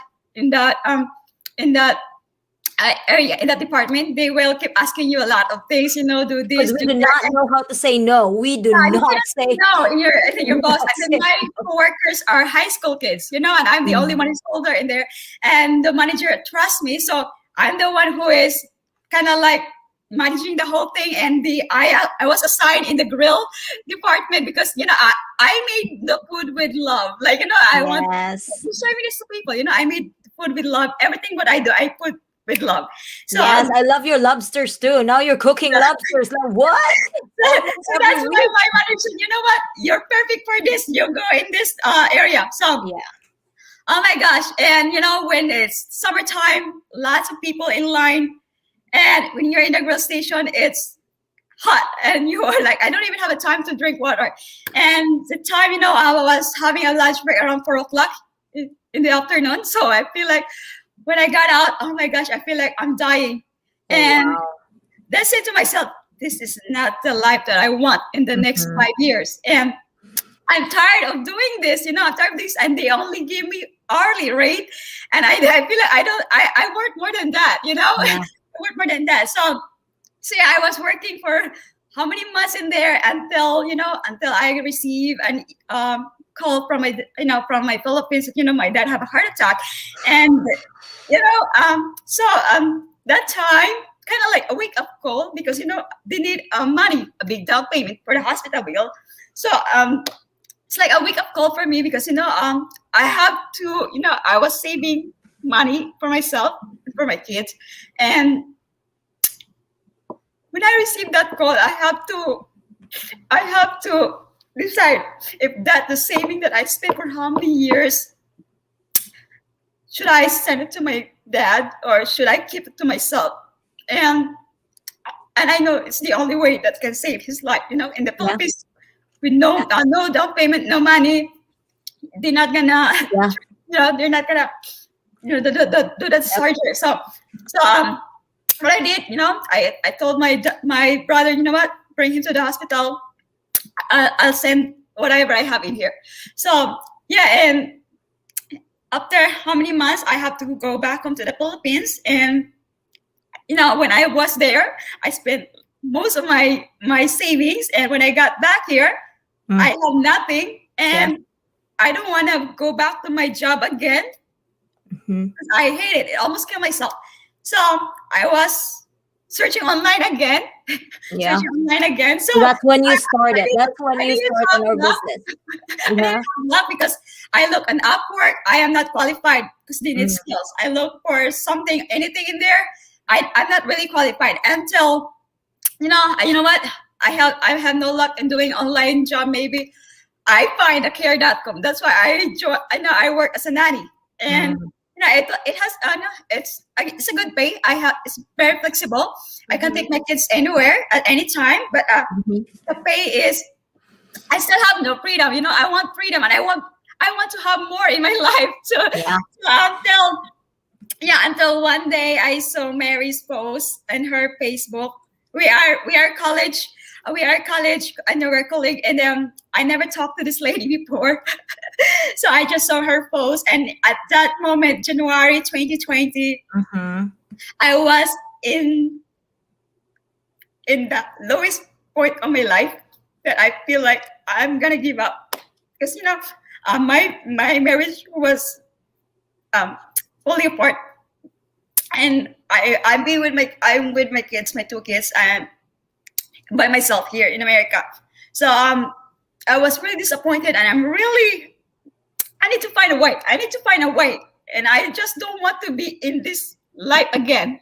S8: area, in that department, they will keep asking you a lot of things. Do this.
S1: We do not know how to say no. We do not say
S8: no. Your boss. And then my coworkers are high school kids, and I'm the only one who's older in there. And the manager trusts me, so I'm the one who is kind of like managing the whole thing. And I was assigned in the grill department because I made the food with love. Like I want to serve this to people. I made food with love. Everything what I do, I put with love. So
S1: yes, I love your lobsters too. Now you're cooking lobsters. Like what?
S8: So that's why my manager, what? You're perfect for this. You go in this area. So
S1: yeah.
S8: Oh my gosh. And when it's summertime, lots of people in line. And when you're in the grill station, it's hot. And you are like, I don't even have a time to drink water. And the time, I was having a lunch break around 4:00 in the afternoon. So I feel like when I got out, oh my gosh, I feel like I'm dying. And then I said to myself, this is not the life that I want in the next 5 years. And I'm tired of doing this, I'm tired of this. And they only give me hourly rate. and I feel like I work more than that, you know.
S1: Yeah.
S8: I work more than that. So yeah, I was working for how many months in there until until I receive an call from my Philippines. My dad have a heart attack, and that time kind of like a wake up call because they need money, a big down payment for the hospital bill. So it's like a wake up call for me because I have to I was saving money for myself and for my kids, and when I received that call, I have to decide if that the saving that I spent for how many years should I send it to my dad or should I keep it to myself? And I know it's the only way that can save his life. In the
S1: Yeah.
S8: Philippines, with no down payment, no money, they're not gonna
S1: Yeah.
S8: they're not gonna do that surgery. So what I did, I told my brother, what, bring him to the hospital. I'll send whatever I have in here. So yeah, and after how many months, I have to go back home to the Philippines, and when I was there, I spent most of my savings, and when I got back here, I have nothing, and I don't want to go back to my job again.
S1: Mhm.
S8: I hate it. It almost killed myself. So I was searching online again.
S1: Yeah.
S8: Searching online again. So
S1: So that's when you
S8: I
S1: started.
S8: need-
S1: That's when
S8: I
S1: you
S8: need
S1: started
S8: help
S1: on our
S8: now.
S1: business.
S8: I didn't
S1: Yeah.
S8: have luck because I look on Upwork. I am not qualified because they need
S1: Mm.
S8: skills. I look for anything in there. I'm not really qualified until you know what, I have no luck in doing online job. Maybe I find a care.com. That's why I work as a nanny, and it has it's a good pay. It's very flexible. I can take my kids anywhere at any time, but
S1: Mhm.
S8: the pay is, I still have no freedom. I want freedom, and I want to have more in my life. So,
S1: Yeah.
S8: until one day I saw Mary's post on her Facebook. We are college. I know we're colleague, and I never talked to this lady before, so I just saw her post, and at that moment, January 2020,
S1: Mhm.
S8: I was in the lowest point of my life that I feel like I'm gonna give up because my marriage was fully apart, and I'm with my kids, my two kids, and by myself here in America. So I was really disappointed, and I need to find a way. And I just don't want to be in this life again.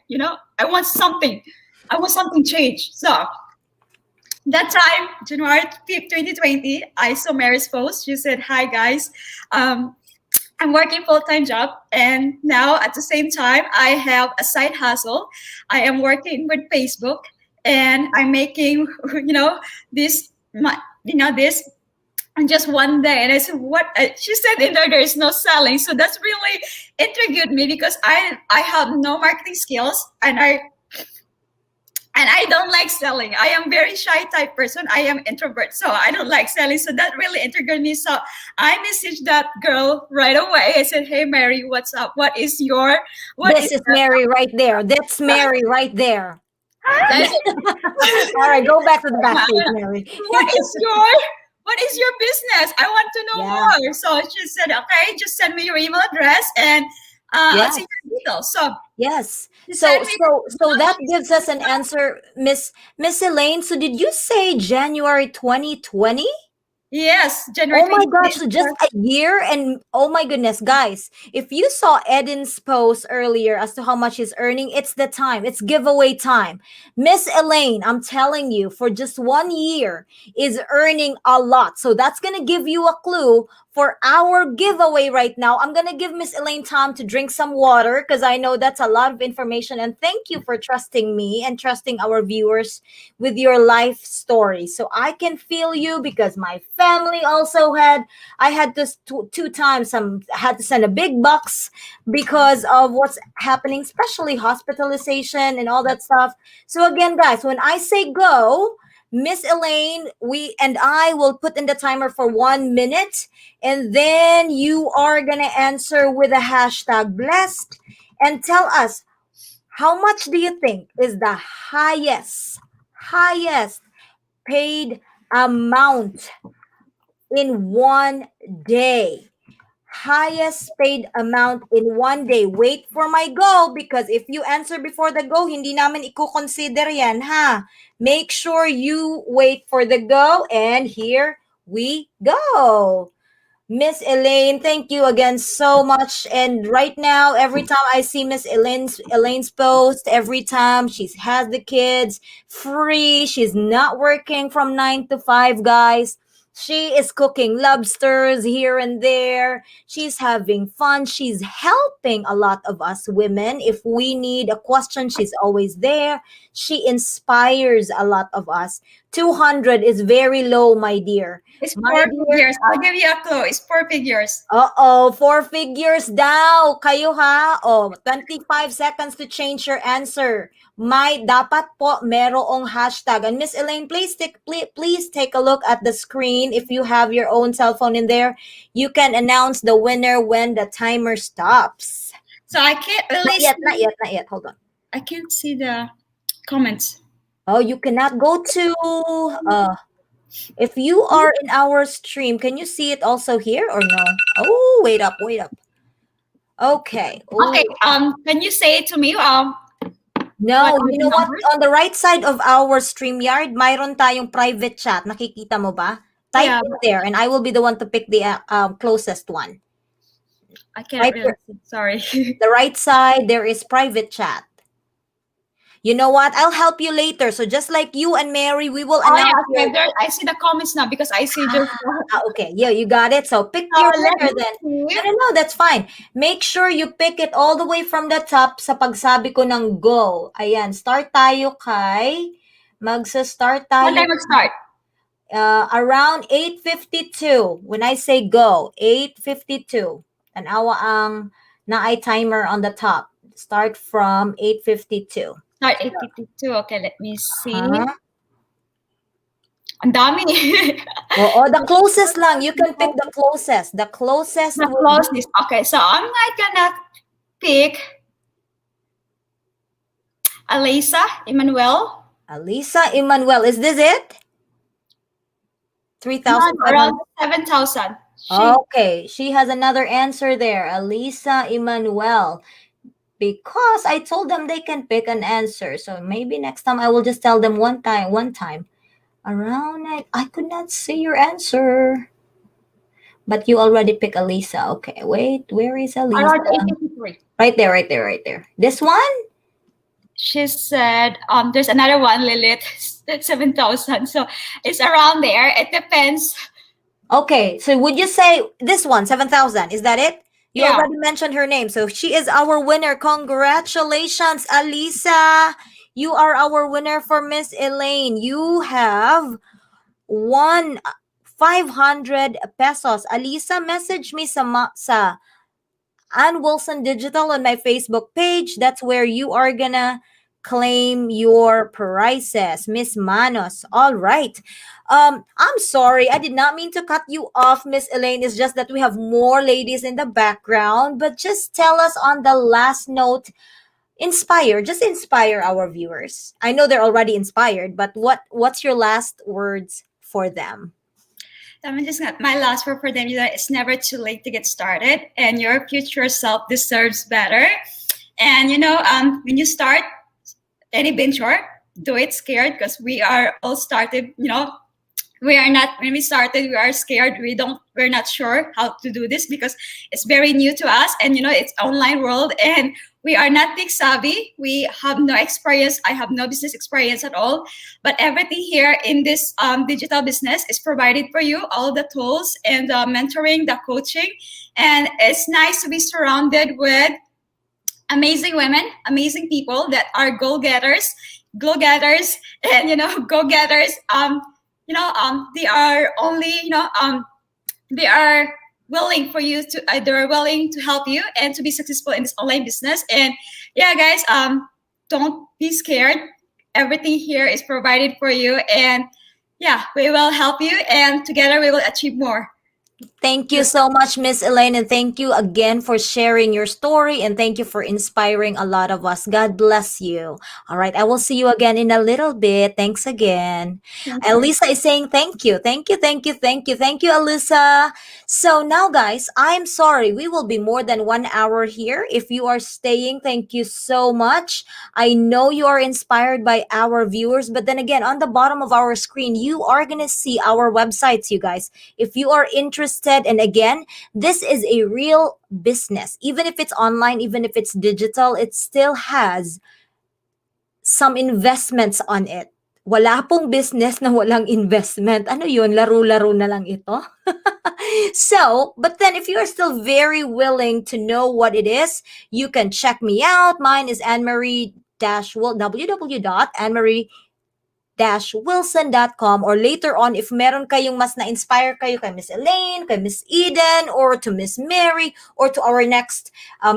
S8: I want something changed. So that time, January 5th, 2020, I saw Mary's post. She said, "Hi guys, I'm working full-time job, and now at the same time, I have a side hustle. I am working with Facebook, and I'm making this this in just one day." And I said, "What?" She said, "In there is no selling." So that's really intrigued me because I have no marketing skills, and I don't like selling. I am very shy type person. I am introvert, so I don't like selling. So that really intrigued me. So I messaged that girl right away. I said, "Hey Mary, what's up? What is your
S1: This is Mary right there. That's Mary right there. All right, go back to the backstage, Mary.
S8: what is your business? I want to know
S1: Yeah.
S8: more." So she said, "Okay, just send me your email address, and I'll see your details." So
S1: Yes.
S8: she
S1: So
S8: sent me.
S1: so that gives us an answer, Miss Elaine. So did you say January 2020?
S8: Yes, January.
S1: Oh my gosh,
S8: 20th.
S1: so just a year, and oh my goodness, guys, if you saw Eden's post earlier as to how much he's earning, it's the time. It's giveaway time. Miss Elaine, I'm telling you, for just 1 year is earning a lot. So that's going to give you a clue for our giveaway right now. I'm going to give Miss Elaine time to drink some water because I know that's a lot of information. And thank you for trusting me and trusting our viewers with your life story. So I can feel you because my family also I had this two times. I had to send a big bucks because of what's happening, especially hospitalization and all that stuff. So again, guys, when I say go, Miss Elaine, we and I will put in the timer for 1 minute, and then you are gonna answer with a hashtag blessed and tell us how much do you think is the highest paid amount in one day. Highest paid amount in one day. Wait for my go, because if you answer before the go, hindi namin i-consider yan, ha? Make sure you wait for the go, and here we go. Miss Elaine, thank you again so much. And right now, every time I see Miss Elaine's post, every time she has the kids free, she's not working from 9 to 5, guys. She is cooking lobsters here and there. She's having fun. She's helping a lot of us women. If we need a question, she's always there. She inspires a lot of us. 200 is very low, my dear.
S8: It's
S1: My
S8: 4
S1: dear.
S8: figures. I'll give you a clue. It's 4 figures.
S1: Uh-oh, 4 figures daw. Kayo ha? Oh, 25 seconds to change your answer. May dapat po merong hashtag. And Miss Elaine, please take a look at the screen. If you have your own cell phone in there, you can announce the winner when the timer stops.
S8: So I can't really
S1: Not yet. Hold on.
S8: I can't see the comments.
S1: Oh, you cannot go to if you are in our stream, can you see it also here or no? Oh, wait up. Okay. Oh.
S8: Okay. Can you say it to me?
S1: No,
S8: what
S1: you know what?
S8: numbers?
S1: On the right side of our StreamYard, mayroon tayong private chat. Nakikita mo ba? Type
S8: Yeah.
S1: it there, and I will be the one to pick the closest one.
S8: I can't
S1: Right
S8: really see. Sorry.
S1: The right side, there is private chat. You know what? I'll help you later. So just like you and Mary, we will
S8: Oh yeah,
S1: announce
S8: okay.
S1: your...
S8: There, I see the comments now because I see just.
S1: Okay, yeah, you got it. So pick your winner then. No, that's fine. Make sure you pick it all the way from the top sa pagsabi ko ng go. Ayan, start tayo kay... Magsa-start tayo...
S8: What time would start?
S1: Around 8:52. When I say go, 8:52. An awa ang naay timer on the top. Start from 8:52.
S8: Start 8:52. Okay, let me see.
S1: Huh?
S8: Ang dami.
S1: Oo, the closest lang. You can pick the closest. The closest.
S8: The
S1: will be-
S8: closest. Okay, so I'm not gonna pick Alisa Emmanuel.
S1: Alisa Emmanuel. Is this it? 3,000.
S8: Around 7,000.
S1: Okay, she has another answer there. Alisa Emmanuel. Because I told them they can pick an answer. So maybe next time I will just tell them one time. Around I could not see your answer. But you already pick Alisa. Okay, wait. Where is Alisa?
S8: Around 853.
S1: Right there. This one?
S8: She said, there's another one, Lilith, 7,000. So it's around there. It depends.
S1: Okay, so would you say this one, 7,000? Is that it? You
S8: Yeah.
S1: already mentioned her name. So she is our winner. Congratulations, Alisa. You are our winner for Miss Elaine. You have won 500 pesos. Alisa, message me sa Ann Wilson Digital on my Facebook page. That's where you are gonna claim your prizes. Miss Manos. All right. I'm sorry. I did not mean to cut you off, Miss Elaine. It's just that we have more ladies in the background. But just tell us on the last note, just inspire our viewers. I know they're already inspired, but what's your last words for them?
S8: My last word for them is that it's never too late to get started, and your future self deserves better. And when you start any venture, do it scared, because we are all started. When we started, we are scared. We're not sure how to do this because it's very new to us, and it's online world, and we are not tech savvy. We have no experience. I have no business experience at all. But everything here in this digital business is provided for you, all the tools and the mentoring, the coaching. And it's nice to be surrounded with amazing women, amazing people that are go-getters, and go-getters. They are only, they are willing for you to they're willing to help you and to be successful in this online business. And yeah, guys, don't be scared. Everything here is provided for you, and yeah, we will help you, and together we will achieve more.
S1: Thank you so much, Miss Elaine, and thank you again for sharing your story, and thank you for inspiring a lot of us. God bless you. All right, I will see you again in a little bit. Thanks again.
S8: Thank you.
S1: Elisa is saying thank you, thank you, thank you, thank you, thank you, Elisa. So now, guys, I'm sorry we will be more than 1 hour here. If you are staying, thank you so much. I know you are inspired by our viewers, but then again, on the bottom of our screen, you are gonna see our websites, you guys. If you are interested, and again, this is a real business. Even if it's online, even if it's digital, it still has some investments on it. Wala pong business na walang investment. Ano yun? Laro-laro na lang ito? So, but then if you are still very willing to know what it is, you can check me out. Mine is Annemarie www.annemarie wilson.com, or later on if meron kayong mas na-inspire kayo kay Miss Elaine, kay Miss Eden, or to Miss Mary, or to our next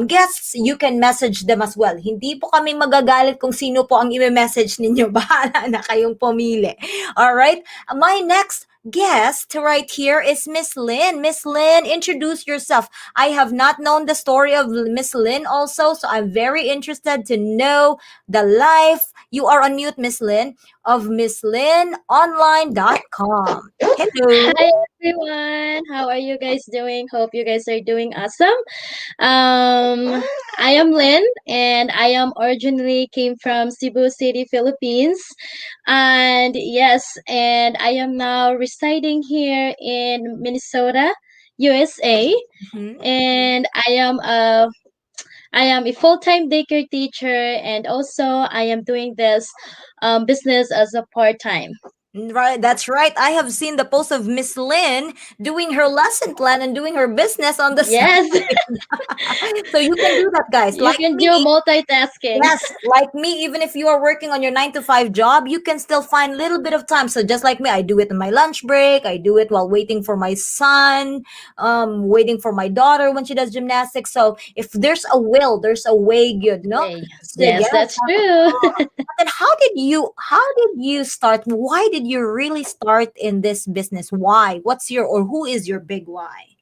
S1: guests, you can message them as well. Hindi po kami magagalit kung sino po ang i-message ninyo. Bahala na kayong pumili. Alright? My next guest right here is Miss Lynn. Miss Lynn, introduce yourself. I have not known the story of Miss Lynn also, so I'm very interested to know the life. You are on mute, Miss Lynn, of MissLynnOnline.com. Hello.
S5: Hi everyone. How are you guys doing? Hope you guys are doing awesome. I am Lynn, and I am originally came from Cebu City, Philippines. And yes, and I am now residing here in Minnesota, USA.
S1: Mhm.
S5: And I am a full-time daycare teacher, and also I am doing this business as a part-time.
S1: Right, that's right. I have seen the post of Miss Lynn doing her lesson plan and doing her business on the
S5: Yes,
S1: side. So you can do that, guys.
S5: you
S1: Like
S5: can
S1: me,
S5: do multitasking.
S1: yes, like me, even if you are working on your 9 to 5 job, you can still find a little bit of time. So just like me, I do it in my lunch break. I do it while waiting for my son, waiting for my daughter when she does gymnastics. So if there's a will, there's a way. Good, no?
S5: Hey,
S1: So
S5: yes,
S1: yes.
S5: that's true.
S1: But then how did you start? Why did you really start in this business? Why? What's your, or who is your big why?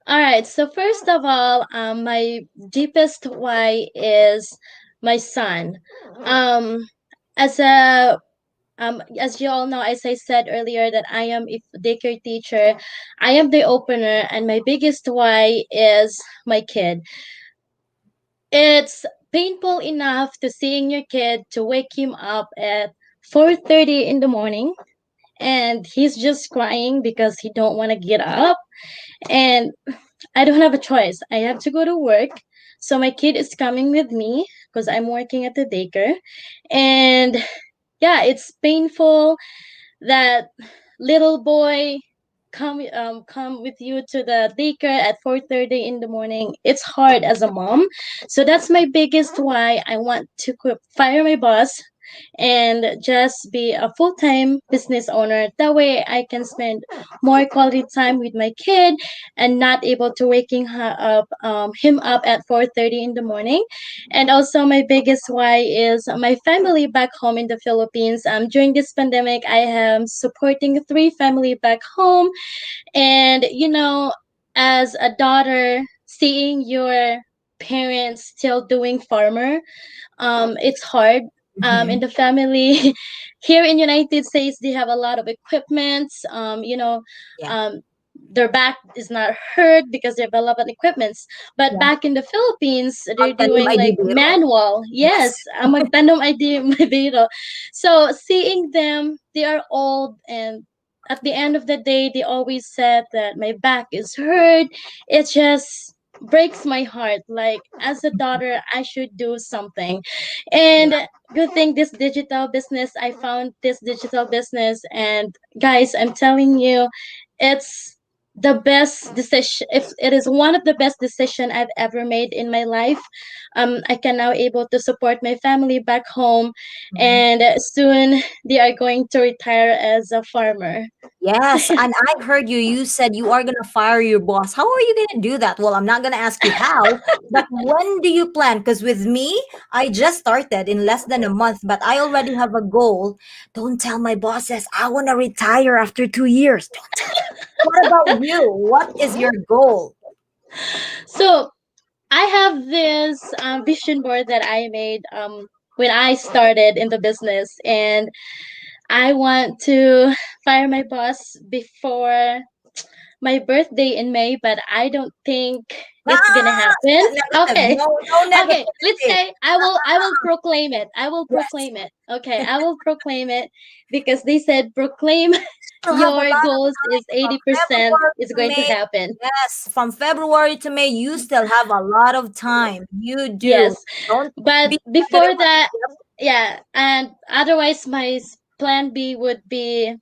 S5: All right. So first of all, my deepest why is my son. Um, as a as you all know, as I said earlier, that I am a daycare teacher. I am the opener, and my biggest why is my kid. It's painful enough to seeing your kid to wake him up at 4:30 in the morning, and he's just crying because he don't want to get up, and I don't have a choice. I have to go to work. So my kid is coming with me because I'm working at the daycare. And yeah, it's painful that little boy come with you to the daycare at 4:30 in the morning. It's hard as a mom. So that's my biggest why I want to fire my boss and just be a full-time business owner. That way I can spend more quality time with my kid and not able to waking him up at 4:30 in the morning. And also my biggest why is my family back home in the Philippines. During this pandemic, I am supporting 3 family back home. And as a daughter, seeing your parents still doing farmer, it's hard. In
S1: Mhm.
S5: the family here in United States, they have a lot of equipments.
S1: Yeah.
S5: Their back is not hurt because they have a lot of equipments. But
S1: Yeah.
S5: back in the Philippines, they're
S1: Magtanim
S5: doing
S1: ay
S5: like
S1: bibiro.
S5: manual.
S1: Yes.
S5: Yes, magtanom ay di mabiro. So seeing them, they are old, and at the end of the day, they always said that my back is hurt. It just breaks my heart. Like as a daughter, I should do something. And good thing this digital business, I found this digital business, and guys, I'm telling you, it's the best decision, if it is one of the best decision I've ever made in my life. I can now able to support my family back home, and soon they are going to retire as a farmer.
S1: Yes, and I heard you. You said you are gonna fire your boss. How are you gonna do that? Well, I'm not gonna ask you how, but when do you plan? Because with me, I just started in less than a month, but I already have a goal. Don't tell my bosses I wanna retire after 2 years. Don't tell them. What about you? What is your goal?
S5: So I have this vision board that I made when I started in the business, and I want to fire my boss before my birthday in May, but I don't think it's gonna
S1: Ah,
S5: happen.
S1: negative.
S5: Okay.
S1: No, no
S5: Okay, let's
S1: negativity.
S5: say I will proclaim it. I will
S1: Yes,
S5: proclaim it. Okay, I will proclaim it because they said proclaim
S1: still have a
S5: your
S1: lot of
S5: goals is
S1: time from
S5: 80%
S1: February
S5: is
S1: to
S5: going to
S1: May.
S5: happen.
S1: Yes, from February to May, you still have a lot of time. You do.
S5: Yes.
S1: Don't
S5: But
S1: be negative.
S5: before that, yeah, and otherwise my plan B would be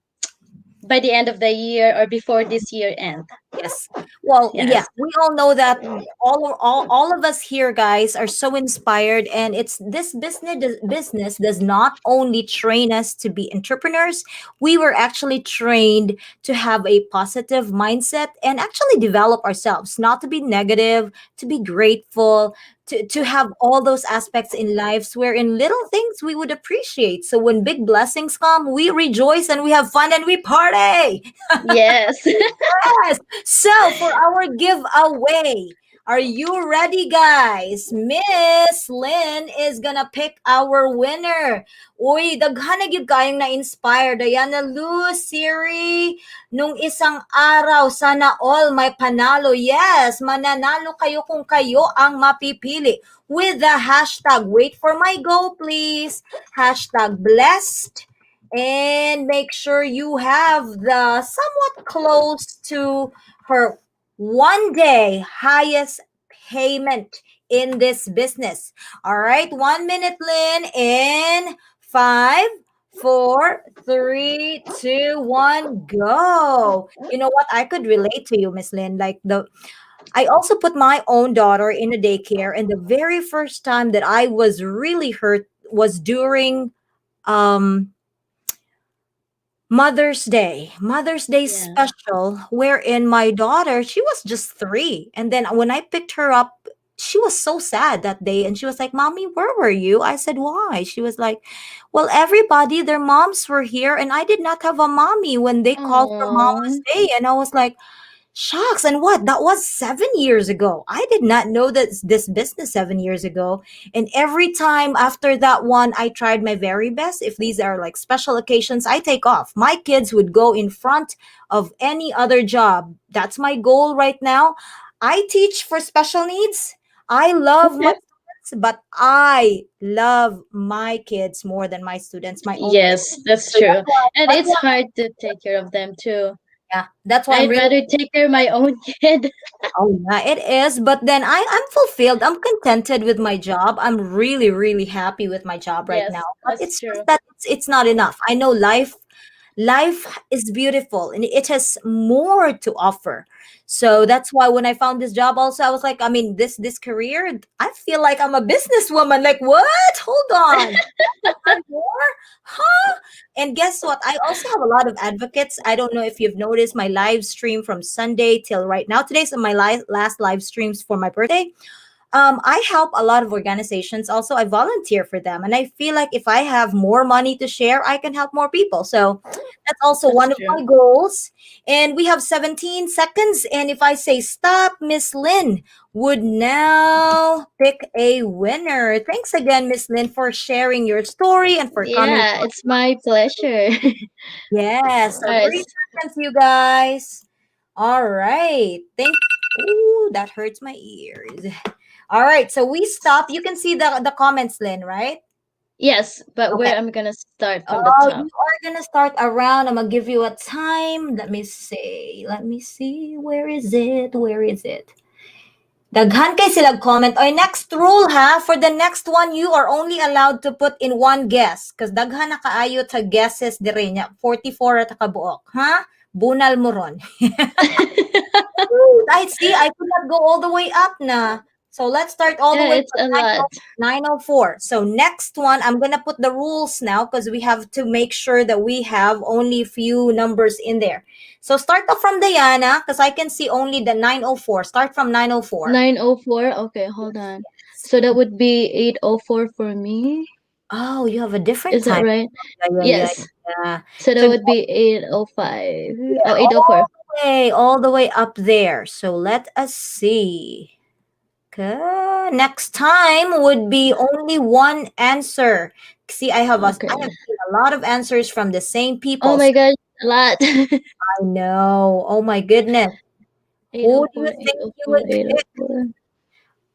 S5: by the end of the year or before this year end.
S1: Yes. Well, yeah,
S5: Yes.
S1: we all know that all of us here, guys, are so inspired, and it's this business does not only train us to be entrepreneurs. We were actually trained to have a positive mindset and actually develop ourselves, not to be negative, to be grateful, to have all those aspects in lives where in little things we would appreciate. So when big blessings come, we rejoice and we have fun and we party.
S5: Yes.
S1: Yes. So for our giveaway, are you ready, guys? Miss Lynn is gonna pick our winner. Uy, daghan na gyud kayong na-inspire. Diana Luz, Siri, nung isang araw, sana all may panalo. Yes, mananalo kayo kung kayo ang mapipili. With the hashtag, wait for my go, please. Hashtag blessed, and make sure you have the somewhat close to her 1 day highest payment in this business. All right, 1 minute, Lynn, in 5, 4, 3, 2, 1, go. You know what? I could relate to you, Miss Lynn. I also put my own daughter in a daycare, and the very first time that I was really hurt was during um Mother's Day
S5: Yeah.
S1: special, wherein my daughter, she was just 3. And then when I picked her up, she was so sad that day. And she was like, Mommy, where were you? I said, Why? She was like, Well, everybody, their moms were here, and I did not have a mommy when they called for Mama's
S5: Aww.
S1: Day. And I was like, Shucks, and what? That was 7 years ago. I did not know that this business 7 years ago. And every time after that one, I tried my very best. If these are like special occasions, I take off. My kids would go in front of any other job. That's my goal right now. I teach for special needs. I love my
S5: Okay.
S1: students, but I love my kids more than my students, my own kids.
S5: Yes, that's
S1: So
S5: true. And
S1: that's
S5: it's
S1: why,
S5: hard to take care of them too.
S1: yeah, that's why I'm
S5: I'd
S1: really.
S5: rather take care of my own kid.
S1: Oh yeah, it is. But then I'm fulfilled. I'm contented with my job. I'm really, really happy with my job right
S5: Yes,
S1: now. But
S5: that's
S1: it's just
S5: true.
S1: that it's not enough. I know life is beautiful and it has more to offer. So that's why when I found this job also, I was like, I mean, this career, I feel like I'm a businesswoman. Like, what? Hold on. More? Huh? And guess what? I also have a lot of advocates. I don't know if you've noticed my live stream from Sunday till right now. Today's my last live streams for my birthday. I help a lot of organizations. Also, I volunteer for them, and I feel like if I have more money to share, I can help more people. So that's also
S5: That's
S1: one of
S5: true.
S1: my goals. And we have 17 seconds. And if I say stop, Miss Lynn would now pick a winner. Thanks again, Miss Lynn, for sharing your story and for coming.
S5: Yeah, it's my pleasure.
S1: Yes. So
S5: Alright,
S1: 3 seconds, you guys. All right. Ooh, that hurts my ears. All right. So we stop. You can see the comments, Lynn, right?
S5: yes, but
S1: Okay.
S5: where I'm gonna start from the
S1: Oh,
S5: top.
S1: you are gonna start around. I'm gonna give you a time. Let me see. Let me see. Where is it? Where is it? Daghan kay sila comment. Oy, next rule ha. For the next one, you are only allowed to put in one guess. Because daghan na kaayo ta guesses dire niya. 44 at kabuok. Ha? Bunal Moron. I see. I could not go all the way up na. So let's start all the
S5: Yeah,
S1: way
S5: it's a
S1: from
S5: lot.
S1: 904. So next one, I'm gonna put the rules now because we have to make sure that we have only few numbers in there. So start off from Diana because I can see only the 904. Start from 904.
S5: 904. Okay, hold on. So that would be 804 for me.
S1: Oh, you have a different
S5: Is that
S1: time.
S5: right?
S1: Yeah.
S5: Yes.
S1: Yeah.
S5: So that
S1: So
S5: would be 805. Oh,
S1: all
S5: 804.
S1: all the way up there. So let us see. Okay. Next time would be only one answer. See, I have
S5: Okay.
S1: seen a lot of answers from the same people.
S5: Oh my gosh, a lot.
S1: I know. Oh my goodness. Who do you
S5: 804,
S1: think you
S5: 804,
S1: would pick?
S5: 804.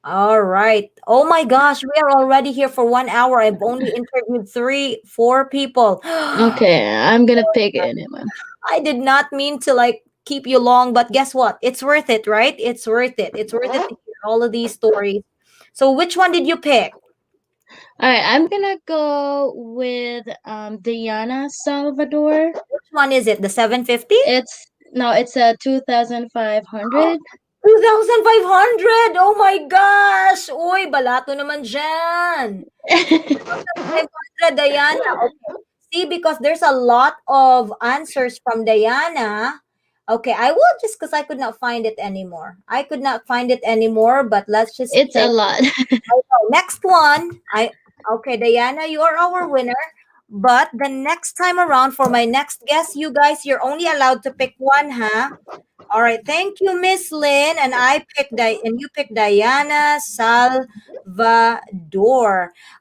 S1: All right. Oh my gosh, we are already here for 1 hour. I've only interviewed 4 people.
S5: Okay, I'm gonna pick anyone.
S1: I did not mean to like keep you long, but guess what? It's worth it, right? It's worth it. It's worth it to hear all of these stories. So which one did you pick?
S5: All right, I'm gonna go with Diana Salvador.
S1: Which one is it? The 750?
S5: It's a 2,500.
S1: 2,500! Oh my gosh! Uy, balato naman dyan. 2,500, Diana. Okay. See, because there's a lot of answers from Diana. Okay, I will just because I could not find it anymore. I could not find it anymore, but let's just
S5: It's a
S1: check.
S5: lot.
S1: Next one. Okay, Diana, you are our winner. But the next time around for my next guest, you guys, you're only allowed to pick one, huh? All right, thank you, Miss Lynn, and you picked Diana Salvador.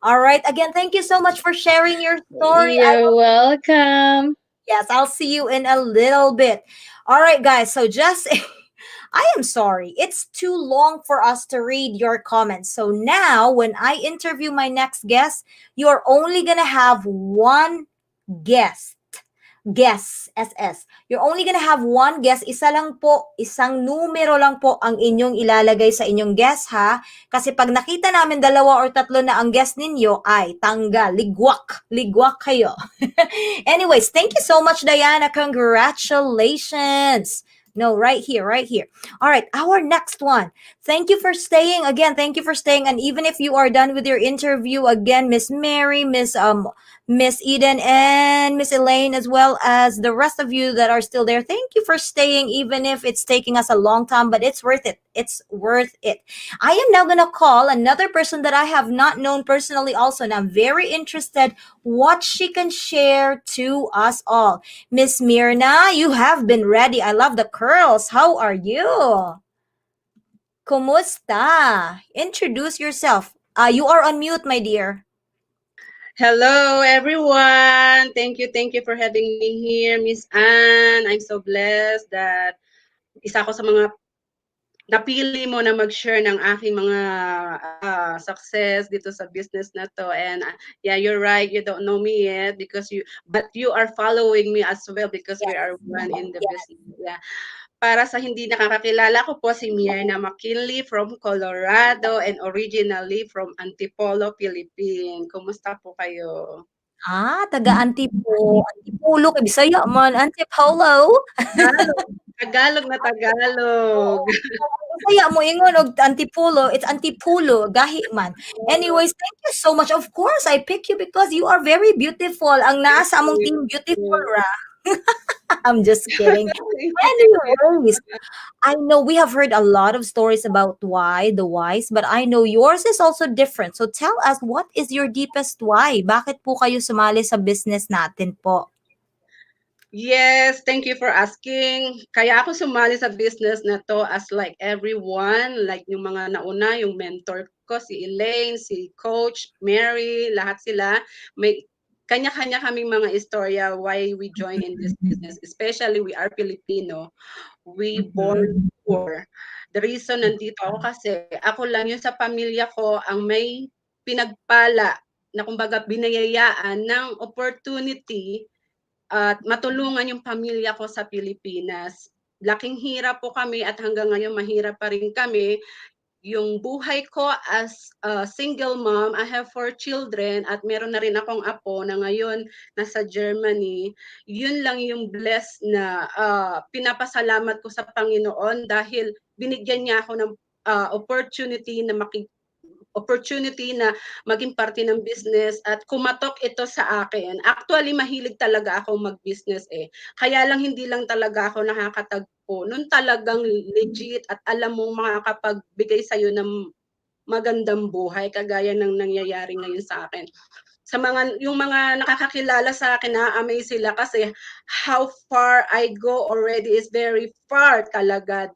S1: All right, again, thank you so much for sharing your story.
S5: You're welcome.
S1: Yes, I'll see you in a little bit. All right, guys. So just I am sorry. It's too long for us to read your comments. So now when I interview my next guest, you're only going to have one guest. Guess, SS. You're only gonna have one guess. Isa lang po, isang numero lang po ang inyong ilalagay sa inyong guess, ha? Kasi pag nakita namin 2 or 3 na ang guess ninyo, ay tanggal, ligwak. Ligwak kayo. Anyways, thank you so much, Diana. Congratulations. No, right here, right here. All right, our next one. Thank you for staying. Again, thank you for staying. And even if you are done with your interview, again, Miss Mary, Miss Eden, and Miss Elaine, as well as the rest of you that are still there, thank you for staying, even if it's taking us a long time, but it's worth it. It's worth it. I am now going to call another person that I have not known personally also, and I'm very interested what she can share to us all. Miss Mirna, you have been ready. I love the curls. How are you? Kumusta? Introduce yourself. You are on mute, my dear.
S6: Hello, everyone. Thank you for having me here, Miss Anne. I'm so blessed that isa ako sa mga napili mo na mag-share ng aking mga success dito sa business na to. And yeah, you're right. You don't know me yet but you are following me as well because we are one in the business. Yeah. Para sa hindi nakakakilala, ko po si Myrna McKinley from Colorado and originally from Antipolo, Philippines. Kumusta po kayo?
S1: Taga Antipolo kay Bisaya man, Antipolo.
S6: Tagalog na Tagalog.
S1: Bisaya mo ingon og Antipolo, it's Antipolo, gahi man. Anyways, thank you so much. Of course, I pick you because you are very beautiful. Ang nasa among team beautiful ra. I'm just kidding. Anyways, I know we have heard a lot of stories about the whys, but I know yours is also different. So tell us, what is your deepest why? Bakit po kayo sumali sa business natin po?
S6: Yes, thank you for asking. Kaya ako sumali sa business na to as like everyone, like yung mga nauna, yung mentor ko, si Elaine, si Coach, Mary, lahat sila. May kanya-kanya kaming mga istorya why we join in this business. Especially we are Filipino. We born poor. The reason nandito ako kasi ako lang yun sa pamilya ko ang may pinagpala na kumbaga binayayaan ng opportunity at matulungan yung pamilya ko sa Pilipinas. Laking hirap po kami at hanggang ngayon mahirap pa rin kami. yung buhay ko as a single mom. I have 4 children at meron na rin akong apo na ngayon nasa Germany. Yun lang yung blessed na pinapasalamat ko sa Panginoon dahil binigyan niya ako ng opportunity na maging parte ng business at kumatok ito sa akin. Actually, mahilig talaga ako mag-business eh. Kaya lang hindi lang talaga ako nakakatagpo. Nun talagang legit at alam mong makakapagbigay sa'yo ng magandang buhay kagaya ng nangyayari ngayon sa akin. Yung mga nakakakilala sa akin, na-amaze sila kasi how far I go already is very far talaga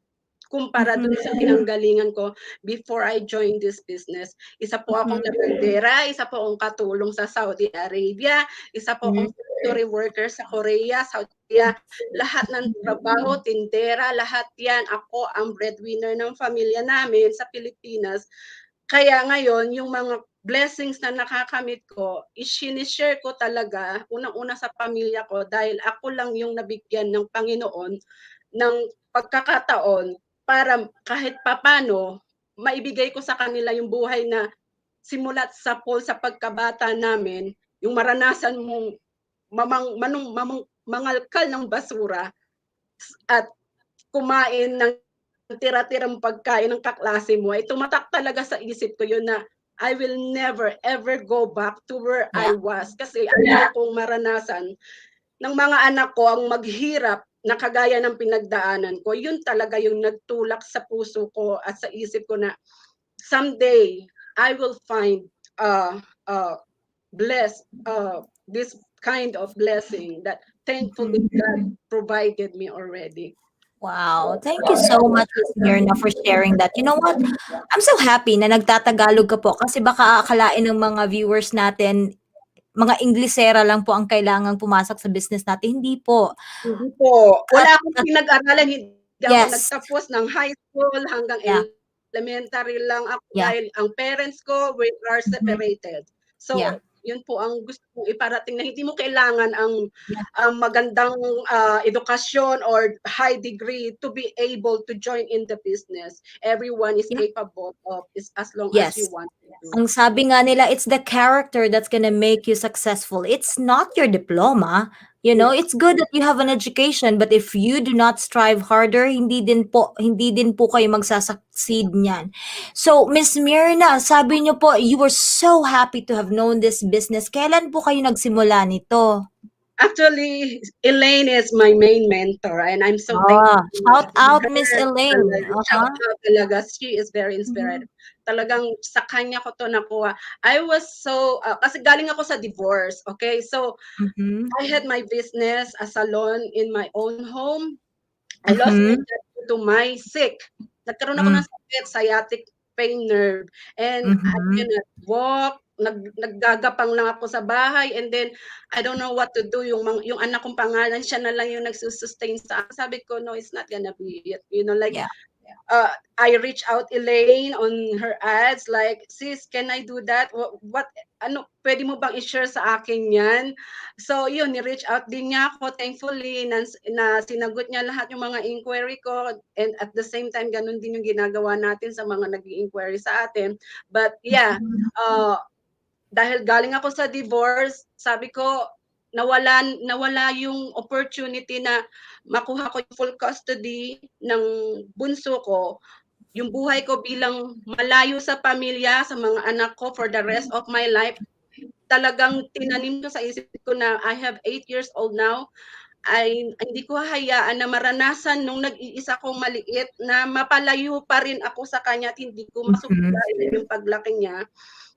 S6: kumpara dun sa pinanggalingan ko before I joined this business. Isa po akong labandera, isa po akong katulong sa Saudi Arabia, isa po akong factory worker sa Korea, South Korea. Lahat ng trabaho, tindera, lahat yan. Ako ang breadwinner ng pamilya namin sa Pilipinas. Kaya ngayon, yung mga blessings na nakakamit ko, i-share ko talaga, unang-una sa pamilya ko, dahil ako lang yung nabigyan ng Panginoon ng pagkakataon para kahit papano maibigay ko sa kanila yung buhay na simulat sa sa pagkabata namin, yung maranasan mong mangalkal ng basura at kumain ng tira-tirang pagkain ng kaklase mo, ay tumatak talaga sa isip ko yun na I will never ever go back to where I was kasi ayaw kong maranasan ng mga anak ko ang maghirap na kagaya ng pinagdaanan ko. Yun talaga yung nagtulak sa puso ko at sa isip ko na someday I will find this kind of blessing that thankfully God provided me already.
S1: Wow. Thank you so much, Miss Mirna, for sharing that. You know what? I'm so happy na nagtatagalog ka po kasi baka akalain ng mga viewers natin, mga Inglesera lang po ang kailangang pumasok sa business natin. Hindi po.
S6: Hindi po. Wala akong pinag-aralan. Hindi ako
S1: Yes.
S6: nagtapos ng high school hanggang
S1: Yeah.
S6: elementary lang ako
S1: Yeah.
S6: dahil ang parents ko are separated. So,
S1: Yeah.
S6: yun po ang gusto kong iparating na hindi mo kailangan ang magandang edukasyon or high degree to be able to join in the business. Everyone is capable of as long as you
S1: Yes.
S6: want to.
S1: Ang sabi nga nila, it's the character that's gonna make you successful. It's not your diploma. You know, it's good that you have an education, but if you do not strive harder, hindi din po kayo magsasucceed niyan. So, Miss Mirna, sabi niyo po, you were so happy to have known this business. Kailan po kayo nagsimula nito?
S6: Actually, Elaine is my main mentor and I'm so thankful.
S1: Shout out,
S6: to
S1: Miss
S6: her.
S1: Elaine.
S6: Shout out talaga. She is very inspired. Talagang sa kanya ko to nakuha. I was so, kasi galing ako sa divorce, okay? So, I had my business, a salon in my own home. I lost my job to my sick. Nagkaroon ako ng sakit, sciatic pain nerve. And I cannot walk. Naggagapang lang ako sa bahay. And then, I don't know what to do. Yung anak kong pangalan, siya na lang yung nagsusustain sa akin. Sabi ko, no, it's not gonna be it. You know, like, I reach out Elaine on her ads like, sis, can I do that? Ano, pwede mo bang i-share sa akin yan? So yun, ni-reach out din niya ako. Thankfully, na sinagot niya lahat yung mga inquiry ko and at the same time, ganun din yung ginagawa natin sa mga nag-inquiry sa atin. But yeah, dahil galing ako sa divorce, sabi ko, nawala yung opportunity na makuha ko yung full custody ng bunso ko. Yung buhay ko bilang malayo sa pamilya, sa mga anak ko for the rest of my life, talagang tinanim ko sa isip ko na I have 8 years old now. Hindi ko hayaan na maranasan nung nag-iisa kong maliit na mapalayo pa rin ako sa kanya at hindi ko masuportahan yung paglaki niya.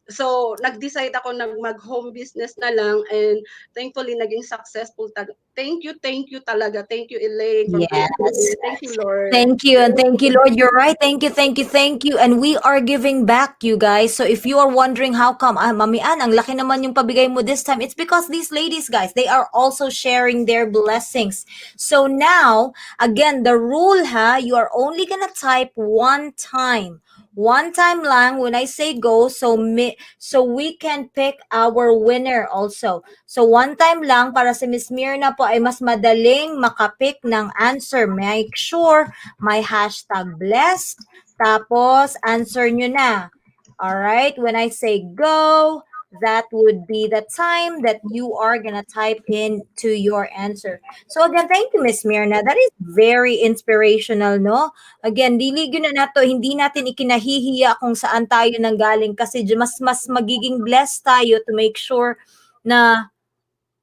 S6: So, nag-decide ako na mag-home business na lang and thankfully naging successful. Thank you talaga. Thank you, Elaine.
S1: Yes.
S6: Thank you, Lord.
S1: Thank you, and thank you, Lord. You're right. Thank you. And we are giving back, you guys. So if you are wondering how come, Mami Ann, ang laki naman yung pabigay mo this time, it's because these ladies, guys, they are also sharing their blessings. So now, again, the rule, you are only gonna type one time. One time lang when I say go, so we can pick our winner also. So one time lang para si Miss Mirna po ay mas madaling makapick ng answer. Make sure may hashtag blessed, Tapos, answer nyo na. Alright? When I say go, that would be the time that you are gonna type into your answer. So again, thank you, Miss Mirna. That is very inspirational, no? Again, dili gyud na nato, hindi natin ikinahihiya kung saan tayo nanggaling kasi mas magiging blessed tayo to make sure na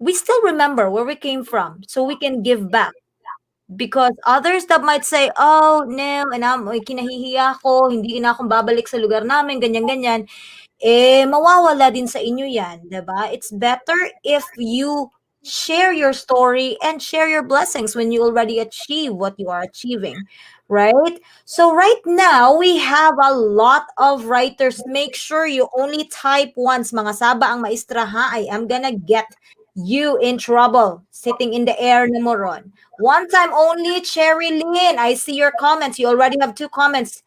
S1: we still remember where we came from so we can give back. Because others that might say, oh, no, kinahihiya ko, hindi na akong babalik sa lugar namin, ganyan-ganyan, mawawala din sa inyo yan, diba? It's better if you share your story and share your blessings when you already achieve what you are achieving, right? So right now, we have a lot of writers. Make sure you only type once, mga saba ang maestra ha. I am gonna get you in trouble sitting in the air na moron. One time only, Cherry Lynn. I see your comments. You already have 2 comments.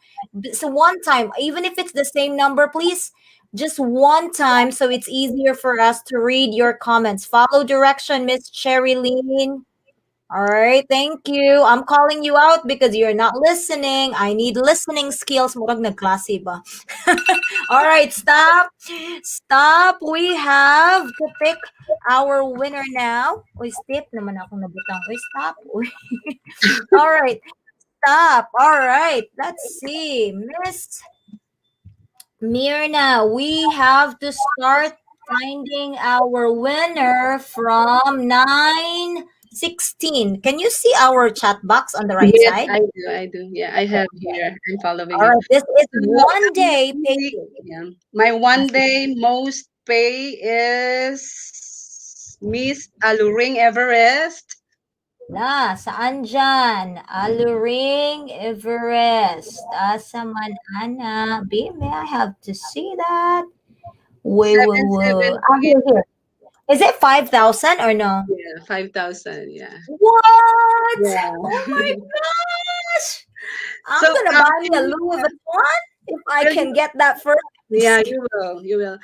S1: So one time, even if it's the same number, please, just one time so it's easier for us to read your comments. Follow direction, Miss Cherry Lynn. All right, thank you. I'm calling you out because you're not listening. I need listening skills. Murag nagklase ba? All right, stop. Stop. We have to pick our winner now. Uy, step naman ako nabutang. Uy, stop. Uy. All right, stop. All right, let's see. Miss Mirna, we have to start finding our winner from 9:16. Can you see our chat box on the right
S6: Yes,
S1: side?
S6: I do. Yeah, I have here. I'm following
S1: All
S6: you.
S1: right, this is
S6: So,
S1: one day pay.
S6: yeah. My one day most pay is Miss Aluring Everest.
S1: Na, saan dyan? Aluring Everest. Asa man, ana? B, may I have to see that? Wait. Ah, here. Is it 5,000 or no?
S6: Yeah, 5,000. Yeah.
S1: What?
S6: Yeah.
S1: Oh my gosh! I'm
S6: So,
S1: gonna buy me a Louis Vuitton if I
S6: will
S1: can
S6: you-
S1: get that first.
S6: yeah, you will. You will.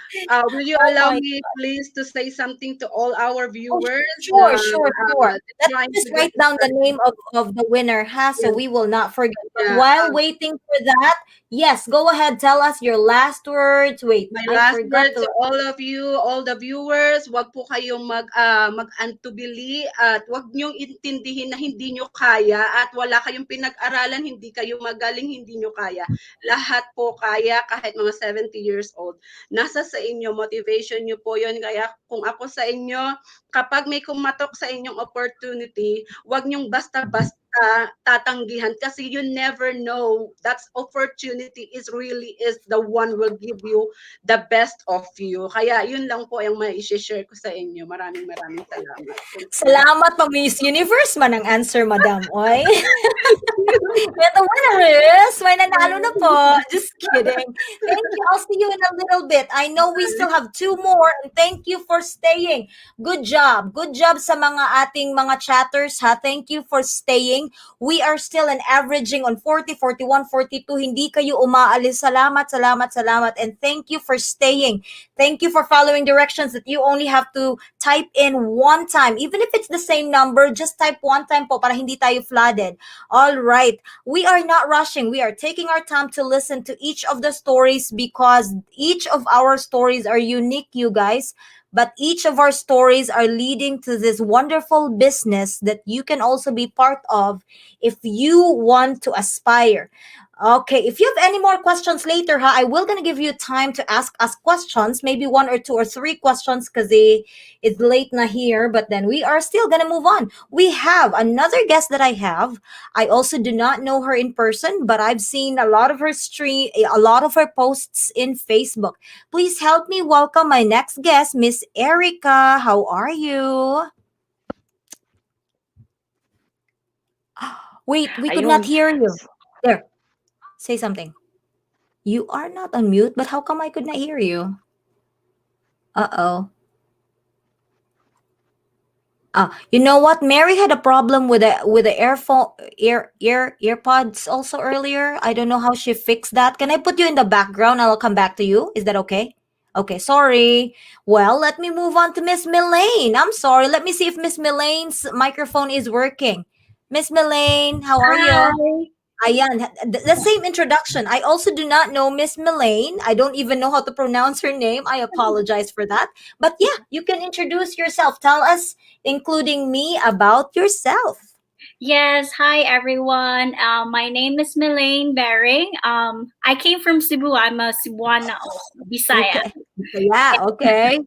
S6: Will you
S1: Oh
S6: allow
S1: my-
S6: me, please, to say something to all our viewers?
S1: Sure.
S6: Trying
S1: Let's just
S6: to
S1: write
S6: get
S1: down the name of the winner, so
S6: Yeah.
S1: we will not forget. But
S6: Yeah,
S1: while waiting for that, yes, go ahead. Tell us your last words. Wait,
S6: My
S1: I
S6: last
S1: forgot
S6: word to all of you, all the viewers, wag po kayong mag-antubili at wag niyong intindihin na hindi nyo kaya at wala kayong pinag-aralan, hindi kayo magaling, hindi nyo kaya. Lahat po kaya kahit mga 70 years old. Nasa sa inyo, motivation nyo po yun. Kaya kung ako sa inyo, kapag may kumatok sa inyong opportunity, wag nyong basta-basta tatanggihan kasi you never know that opportunity is the one will give you the best of you. Kaya yun lang po yung may i-share ko sa inyo. Maraming salamat.
S1: Salamat pag Miss Universe man ang answer, Madam. Oy. And the winner is, may nanalo na po. Just kidding. Thank you. I'll see you in a little bit. I know we still have 2 more and thank you for staying. Good job. Good job sa mga ating mga chatters ha. Thank you for staying. We are still an averaging on 40, 41, 42. Hindi kayo umaalis. Salamat. And thank you for staying. Thank you for following directions that you only have to type in one time. Even if it's the same number, just type one time po para hindi tayo flooded. All right. We are not rushing. We are taking our time to listen to each of the stories because each of our stories are unique, you guys. But each of our stories are leading to this wonderful business that you can also be part of if you want to aspire. Okay, if you have any more questions later, I will gonna give you time to ask us questions, maybe 1 or 2 or 3 questions because it's late na here, but then we are still gonna move on. We have another guest that I have. I also do not know her in person, but I've seen a lot of her posts in Facebook. Please help me welcome my next guest, Miss Erica. How are you? Wait, we could not hear you. There. Say something. You are not on mute, but how come I could not hear you? Uh-oh. You know what? Mary had a problem with the earpods also earlier. I don't know how she fixed that. Can I put you in the background? I'll come back to you. Is that okay? Okay, sorry. Well, let me move on to Miss Milane. I'm sorry. Let me see if Miss Milane's microphone is working. Miss Milane, how are you? Ayan, the same introduction. I also do not know Miss Melaine. I don't even know how to pronounce her name. I apologize for that. But yeah, you can introduce yourself. Tell us, including me, about yourself.
S4: Yes, hi everyone. My name is Melaine Bering. I came from Cebu. I'm a Cebuana, also, Bisaya.
S1: Okay. Yeah, okay.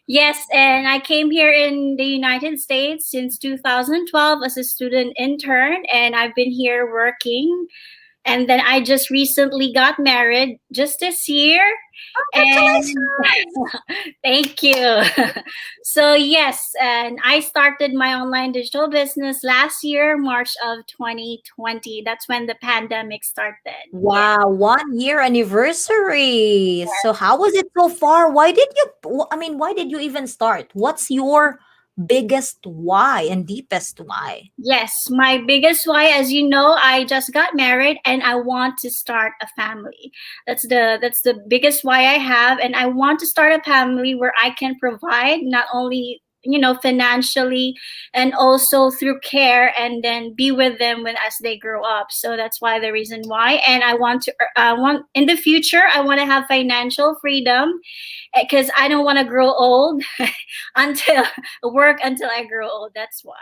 S4: Yes, and I came here in the United States since 2012 as a student intern, and I've been here working. And then I just recently got married just this year. And
S1: Congratulations.
S4: thank you. So, yes, and I started my online digital business last year, March of 2020. That's when the pandemic started.
S1: Wow, 1 year anniversary. So how was it so far? Why did you even start? What's your biggest why and deepest why?
S4: Yes, my biggest why, as you know, I just got married and I want to start a family. That's the biggest why I have, and I want to start a family where I can provide not only financially and also through care, and then be with them when as they grow up. So that's why the reason why. And I want to want in the future I want to have financial freedom, because I don't want to grow old until work until I grow old. That's why.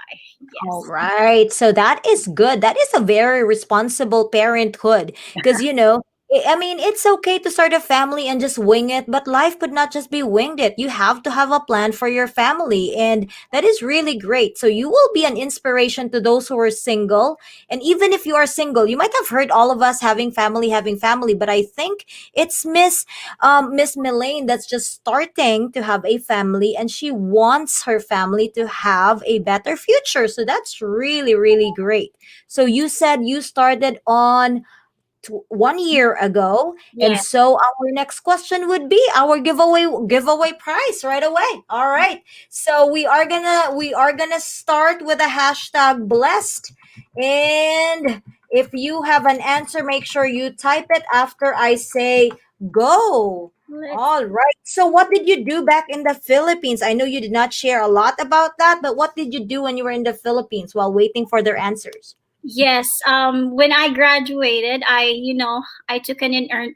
S1: All
S4: Yes.
S1: right. So that is good. That is a very responsible parenthood because, it's okay to start a family and just wing it, but life could not just be winged it. You have to have a plan for your family. And that is really great. So you will be an inspiration to those who are single. And even if you are single, you might have heard all of us having family, but I think it's Miss Melaine that's just starting to have a family and she wants her family to have a better future. So that's really, really great. So you said you started on 1 year ago, and
S4: Yes.
S1: so our next question would be our giveaway prize right away. All right. So we are gonna start with a hashtag blessed, and if you have an answer, make sure you type it after I say go.
S4: Let's
S1: All right. So, what did you do back in the Philippines? I know you did not share a lot about that, but what did you do when you were in the Philippines while waiting for their answers?
S4: Yes, when I graduated, I took an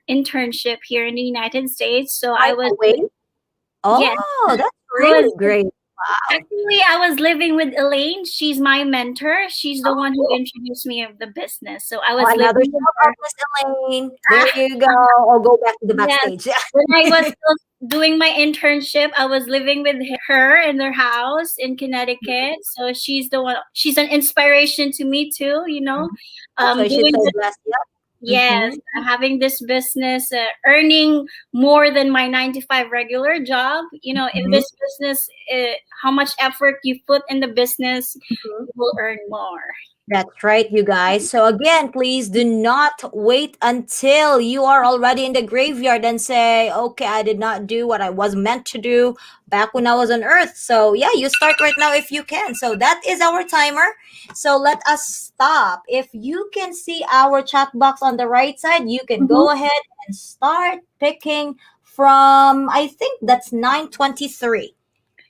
S4: internship here in the United States. So
S1: By
S4: I was,
S1: the way,
S4: yes,
S1: oh, that's
S4: I was
S1: really great. Wow.
S4: actually I was living with Elaine. She's my mentor. She's the one who
S1: Oh,
S4: introduced me of the business. So I
S1: oh,
S4: was
S1: another
S4: living with
S1: shout
S4: her.
S1: out, Miss Elaine. There you go. I'll go back to the
S4: Yes,
S1: backstage.
S4: when I was still doing my internship, I was living with her in their house in Connecticut. So she's the one. She's an inspiration to me too.
S1: That's why she's
S4: Doing
S1: so
S4: this.
S1: blessed. Yep.
S4: Yes, having this business, earning more than my 9 to 5 regular job. In
S1: Mhm.
S4: this business, how much effort you put in the business,
S1: Mhm.
S4: you will earn more.
S1: That's right, you guys. So again, please do not wait until you are already in the graveyard and say, okay, I did not do what I was meant to do back when I was on earth. So yeah, you start right now if you can. So that is our timer. So let us stop. If you can see our chat box on the right side, you can
S4: Mhm.
S1: go ahead and start picking from, I think that's 9:23.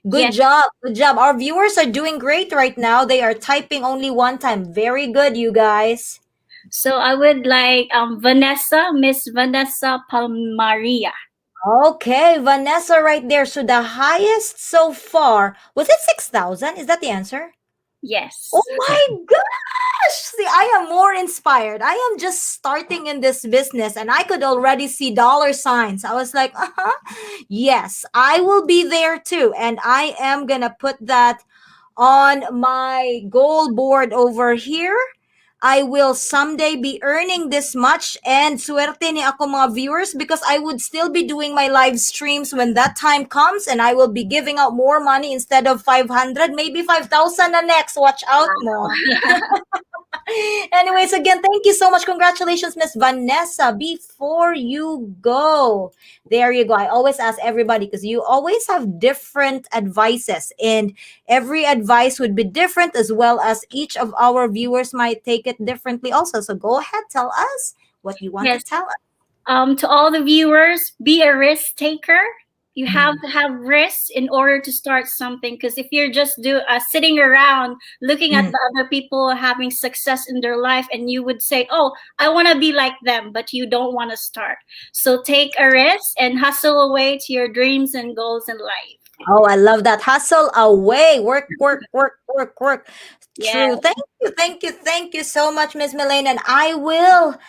S1: Good
S4: Yes.
S1: job. Good job. Our viewers are doing great right now. They are typing only one time. Very good, you guys.
S4: So I would like Miss Vanessa Palmaria.
S1: Okay, Vanessa right there. So the highest so far, was it 6,000? Is that the answer? Oh
S4: Yes.
S1: my gosh! See, I am more inspired. I am just starting in this business and I could already see dollar signs. I was like, yes, I will be there too. And I am going to put that on my goal board over here. I will someday be earning this much and swerte ni ako mga viewers because I would still be doing my live streams when that time comes and I will be giving out more money instead of 500, maybe 5,000 na next. Watch out mo. Anyways, again, thank you so much. Congratulations, Miss Vanessa. Before you go, there you go. I always ask everybody because you always have different advices, and every advice would be different as well as each of our viewers might take it differently also. So go ahead, tell us what you want to
S4: Yes.
S1: tell us.
S4: To all the viewers, be a risk taker. You have to have risks in order to start something. Because if you're just sitting around looking at
S1: Mm.
S4: the other people having success in their life, and you would say, "Oh, I want to be like them," but you don't want to start. So take a risk and hustle away to your dreams and goals in life.
S1: Oh, I love that. Hustle away. Work, work, work, work, work.
S4: Yeah.
S1: True. Thank you so much, Miss Milane. And I will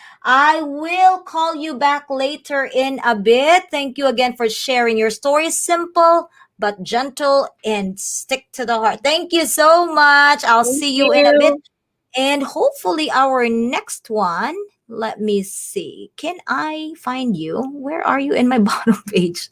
S1: call you back later in a bit. Thank you again for sharing your story. Simple but gentle and stick to the heart. Thank you so much. I'll
S4: Thank
S1: see you in a bit.
S4: you.
S1: And hopefully, our next one, let me see. Can I find you? Where are you in my bottom page?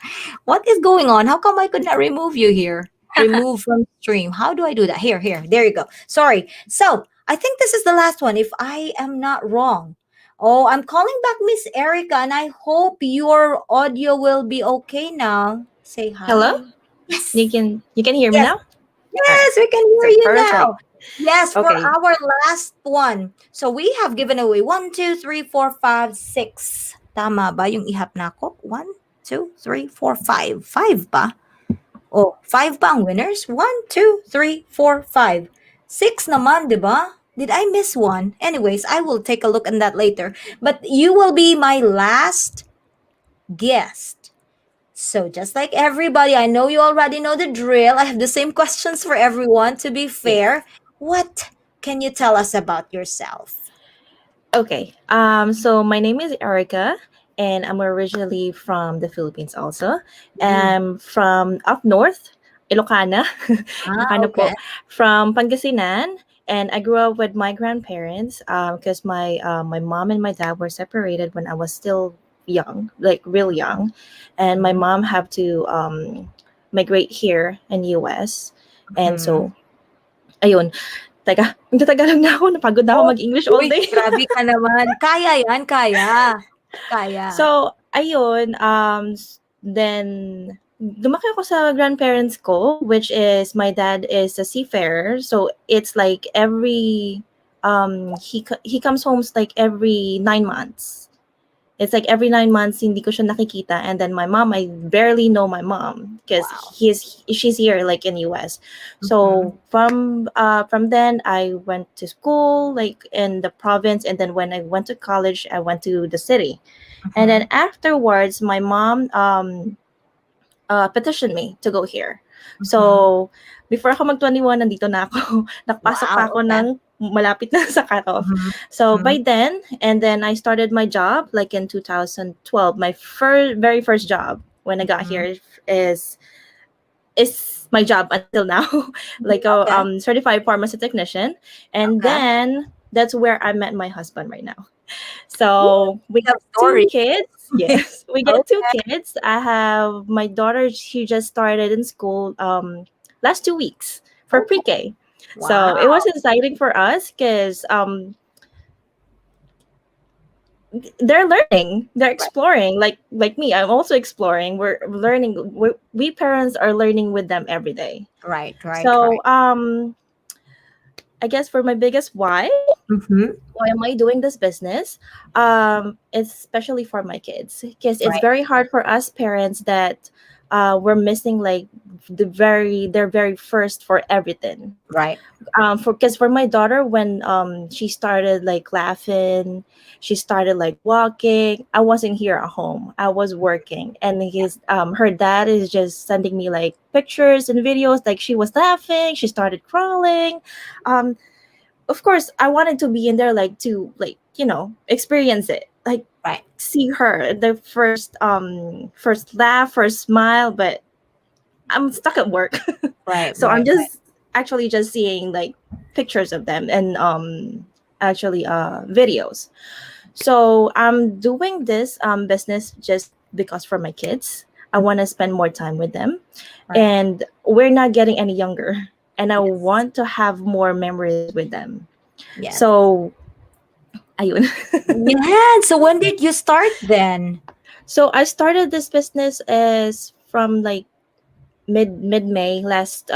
S1: What is going on? How come I could not remove you here? Remove from stream. How do I do that? Here, here. There you go. Sorry. So, I think this is the last one, if I am not wrong. Oh, I'm calling back Miss Erica, and I hope your audio will be okay now. Say hi.
S7: Hello?
S1: Yes.
S7: You can hear me
S1: Yes.
S7: now?
S1: Yes, we can hear
S7: So
S1: you
S7: perfect.
S1: now. Yes, for
S7: Okay.
S1: our last one. So we have given away 1, 2, 3, 4, 5, 6. Tama ba yung ihap na ko? 1, 2, 3, 4, 5. 5 ba? Oh, 5 ba ang winners? 1, 2, 3, 4, 5. 6 naman, di ba? Did I miss one? Anyways, I will take a look at that later. But you will be my last guest. So just like everybody, I know you already know the drill. I have the same questions for everyone. To be fair, what can you tell us about yourself?
S7: Okay. So my name is Erica, and I'm originally from the Philippines also. I'm from up north, Ilocana. Ilocana po.
S1: Okay.
S7: From Pangasinan, and I grew up with my grandparents because my mom and my dad were separated when I was still young, like real young, and my mom had to migrate here in US, and so ayun. Teka, magtatagalog na ako. Napagod na ako mag-English all
S1: Uy,
S7: day.
S1: grabe ka naman. Kaya yan, kaya. Kaya.
S7: So, ayun, then lumaki ako sa grandparents ko, which is my dad is a seafarer. So, it's like he comes home like every 9 months. It's like every 9 months hindi ko siya nakikita, and then my mom, I barely know my mom because
S1: Wow.
S7: she's here like in US. So from then I went to school like in the province, and then when I went to college I went to the city. And then afterwards my mom petitioned me to go here. So before ako mag-21 nandito na ako. Nakapasok pa
S1: Wow,
S7: ako
S1: okay.
S7: ng malapit na sa cutoff. So by then, and then I started my job like in 2012. My very first job when I got here is my job until now, like a
S1: Okay.
S7: certified pharmacy technician. And
S1: Okay.
S7: then that's where I met my husband right now. So we
S1: Love
S7: got
S1: story.
S7: 2 kids. Yes, we get 2
S1: Okay.
S7: kids. I have my daughter. She just started in school last 2 weeks for
S1: Okay.
S7: pre-K. So it
S1: Wow.
S7: was exciting for us because they're learning, they're exploring like me. I'm also exploring. We're learning. We parents are learning with them every day.
S1: Right, right,
S7: So
S1: right.
S7: I guess for my biggest why am I doing this business? It's especially for my kids because it's
S1: Right.
S7: very hard for us parents that we're missing like their very first for everything.
S1: Right.
S7: For my daughter, when she started like laughing, she started like walking, I wasn't here at home, I was working, and her dad is just sending me like pictures and videos, like she was laughing, she started crawling. Of course I wanted to be in there, like to like experience it, like
S1: Right.
S7: see her the first laugh, first smile, but I'm stuck at work.
S1: Right.
S7: So I'm
S1: Right.
S7: just actually just seeing like pictures of them and actually videos. So I'm doing this business just because for my kids. I want to spend more time with them.
S1: Right.
S7: And we're not getting any younger, and I
S1: Yes.
S7: want to have more memories with them.
S1: Yes.
S7: So ayun.
S1: Yeah. So when did you start then?
S7: So I started this business as from like mid May last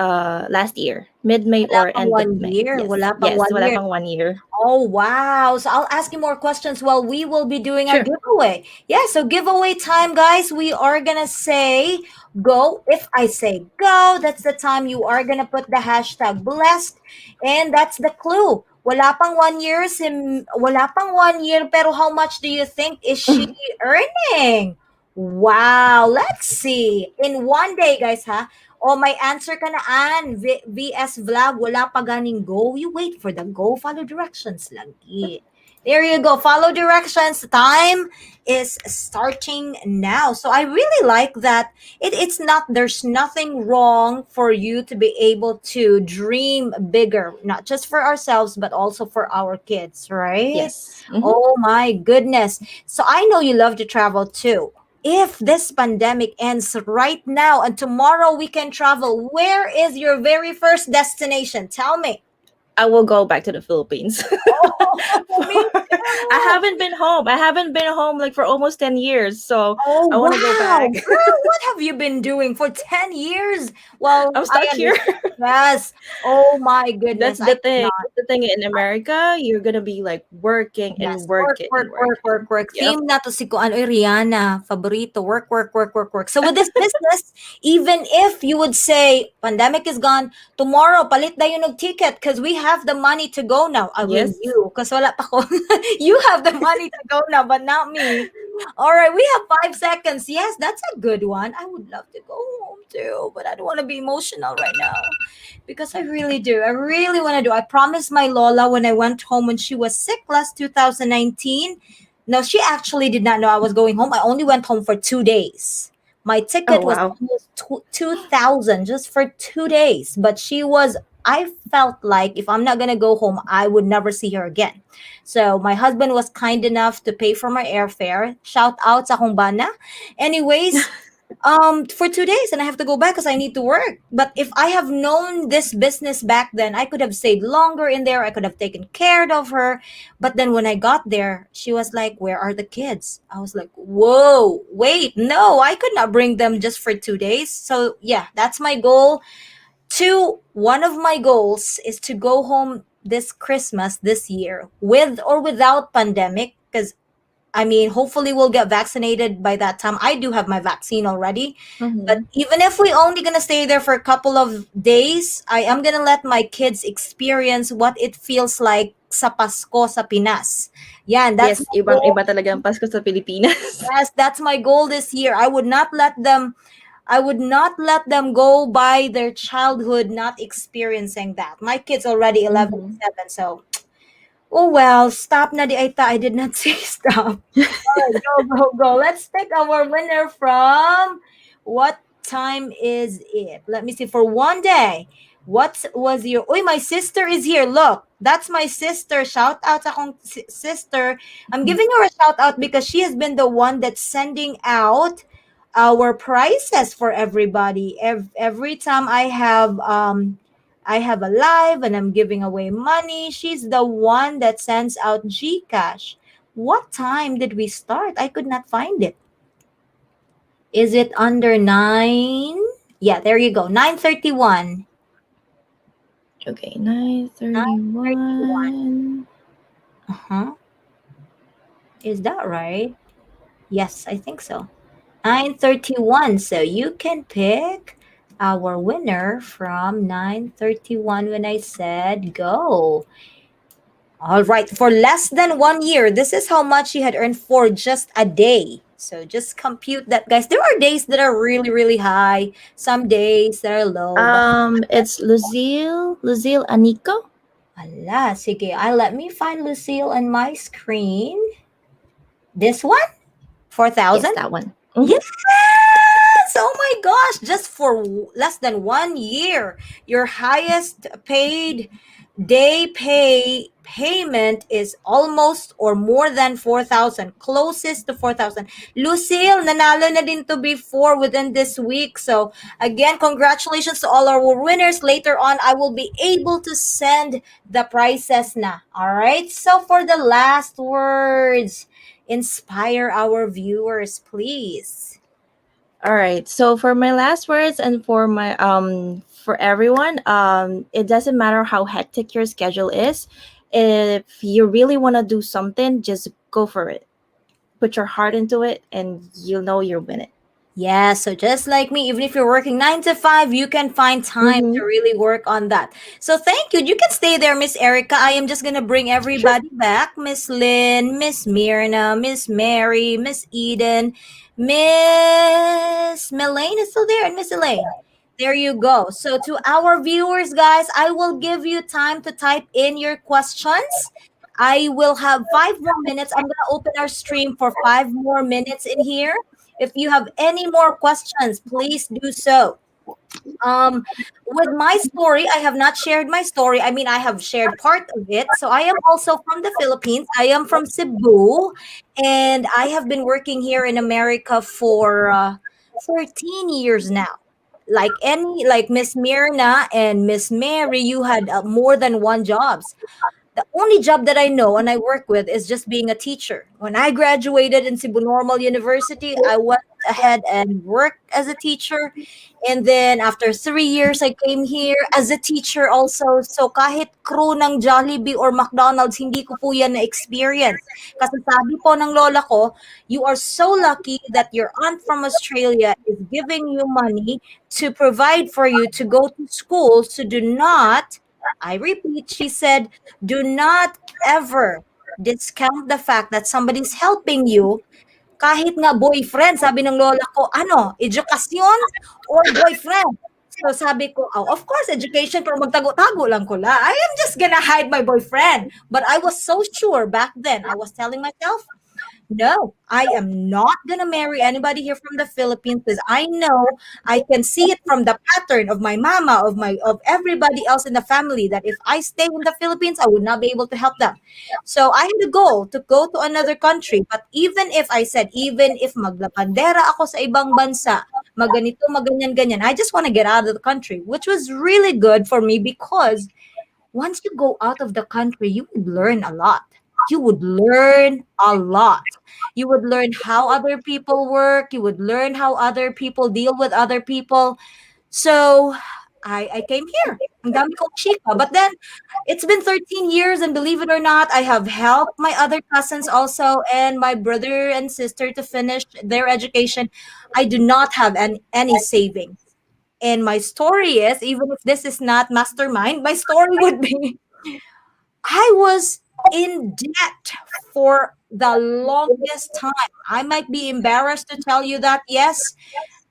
S7: year. Mid May
S1: Wala
S7: or
S1: pang
S7: end of
S1: 1
S7: May.
S1: year,
S7: Yes.
S1: wala pang
S7: Yes,
S1: 1
S7: wala
S1: year.
S7: pang 1 year.
S1: Oh, wow. So I'll ask you more questions while we will be doing our
S7: Sure.
S1: giveaway. Yeah, so giveaway time, guys. We are going to say go. If I say go, that's the time you are going to put the hashtag blessed. And that's the clue. Wala pang 1 year, wala pang 1 year, pero how much do you think is she earning? Wow, let's see. In one day, guys, ha? O may answer ka na, VS Vlog, wala pa ganing go. You wait for the go. Follow directions lagi. There you go. Follow directions. Time is starting now. So I really like that. It's not, there's nothing wrong for you to be able to dream bigger, not just for ourselves, but also for our kids, right?
S7: Yes. Mhm.
S1: Oh my goodness. So I know you love to travel too. If this pandemic ends right now and tomorrow we can travel, where is your very first destination? Tell me.
S7: I will go back to the Philippines.
S1: Oh, me
S7: I
S1: too.
S7: haven't been home. I haven't been home like for almost 10 years. So
S1: Oh,
S7: I want to go
S1: wow.
S7: back.
S1: Girl, what have you been doing for 10 years? Well,
S7: I'm
S1: I
S7: stuck here.
S1: understand. Yes. Oh, my
S7: That's
S1: goodness. I
S7: the
S1: could
S7: thing.
S1: not.
S7: That's the thing in America, you're gonna be like working and
S1: Yes, work,
S7: working and
S1: work, work,
S7: working.
S1: work, work.
S7: Yep.
S1: Theme na to si Kuan Oy, Rihanna, favorito, work, work, work, work, work. So with this business, even if you would say pandemic is gone, tomorrow palit na yun og ticket because we have the money to go now. I mean
S7: Yes.
S1: you, because wala pa ko. You have the money to go now, but not me. All right, we have 5 seconds. Yes, that's a good one. I would love to go home too, but I don't want to be emotional right now because I really do. I really want to do. I promised my Lola when I went home when she was sick last 2019. No, she actually did not know I was going home. I only went home for 2 days. My
S7: Oh
S1: ticket was
S7: wow.
S1: almost 2,000 just for 2 days. But she was, I felt like if I'm not going to go home, I would never see her again. So my husband was kind enough to pay for my airfare. Shout out sa akong bana. Anyways, for 2 days and I have to go back because I need to work. But if I have known this business back then, I could have stayed longer in there. I could have taken care of her. But then when I got there, she was like, "Where are the kids?" I was like, "Whoa, wait, no, I could not bring them just for 2 days." So yeah, that's my goal. One of my goals is to go home this Christmas this year with or without pandemic because I mean, hopefully we'll get vaccinated by that time. I do have my vaccine already. But
S7: Mhm.
S1: even if we only gonna stay there for a couple of days, I am gonna let my kids experience what it feels like sa Pasko sa Pinas. Yeah, and that's
S7: Yes,
S1: my goal.
S7: ibang-iba talaga ang Pasko sa Pilipinas.
S1: Yes, that's my goal this year. I would not let them go by their childhood not experiencing that. My kid's already 11 and
S7: Mhm.
S1: 7, so oh well, stop na di Aita. I did not say stop. All right, go, go, go. Let's pick our winner from what time is it? Let me see. For one day, what was your? Oh, my sister is here. Look, that's my sister. Shout out sa akong sister. I'm giving her a shout out because she has been the one that's sending out our prizes for everybody. Every time I have a live and I'm giving away money. She's the one that sends out GCash. What time did we start? I could not find it. Is it under 9? Yeah, there you go. 9:31.
S7: Okay,
S1: 9:31.
S7: 9:31.
S1: Uh-huh. Is that right? Yes, I think so. 9:31. So you can pick our winner from 9:31 when I said go. All right, for less than 1 year, this is how much she had earned for just a day. So just compute that, guys. There are days that are really, really high, some days that are low. But
S7: It's Lucille Anico.
S1: ala, sige, let me find Lucille on my screen. This one?
S7: Yes,
S1: 4,000?
S7: that one.
S1: Yes! Oh my gosh, just for less than 1 year, your highest paid payment is almost or more than 4,000, closest to 4,000. Lucille, nanalo na din to before within this week. So again, congratulations to all our winners. Later on, I will be able to send the prizes na. All right. So for the last words, inspire our viewers, please.
S7: All right. So for my last words and for everyone, it doesn't matter how hectic your schedule is. If you really want to do something, just go for it. Put your heart into it and you'll know you'll win it.
S1: Yeah, so just like me, even if you're working 9 to 5, you can find time to
S7: Mm-hmm.
S1: really work on that. So thank you. You can stay there, Miss Erica. I am just gonna bring everybody back. Miss Lynn, Miss Myrna, Miss Mary, Miss Eden, Miss Melaine is still there, and Miss Elaine. There you go. So to our viewers, guys, I will give you time to type in your questions. I will have 5 more minutes. I'm gonna open our stream for 5 more minutes in here. If you have any more questions, please do so. Um, with my story, I have not shared my story. I mean, I have shared part of it. So I am also from the Philippines. I am from Cebu, and I have been working here in America for 13 years now. Like Miss Mirna and Miss Mary, you had more than one jobs. The only job that I know and I work with is just being a teacher. When I graduated in Cebu Normal University, I went ahead and worked as a teacher. And then after 3 years, I came here as a teacher also. So kahit crew ng Jollibee or McDonald's, hindi ko po yan na-experience. Kasi sabi po ng lola ko, you are so lucky that your aunt from Australia is giving you money to provide for you to go to school. So do not, I repeat, she said, do not ever discount the fact that somebody's helping you kahit nga boyfriend, sabi ng lola ko, ano, edukasyon or boyfriend? So sabi ko, oh, of course, education, pero magtago-tago lang ko la. I am just gonna hide my boyfriend. But I was so sure back then. I was telling myself, no, I am not gonna marry anybody here from the Philippines because I know I can see it from the pattern of my mama, of everybody else in the family that if I stay in the Philippines, I would not be able to help them. So I had a goal to go to another country. But even if I said, even if maglabandera ako sa ibang bansa, maganito, maganyan-ganyan, I just want to get out of the country, which was really good for me because once you go out of the country, you would learn a lot. You would learn a lot. You would learn how other people work. You would learn how other people deal with other people. So I came here. Ang dami kong chika. But then it's been 13 years, and believe it or not, I have helped my other cousins also and my brother and sister to finish their education. I do not have any savings. And my story is, even if this is not mastermind, my story would be I was in debt for the longest time. I might be embarrassed to tell you that, yes,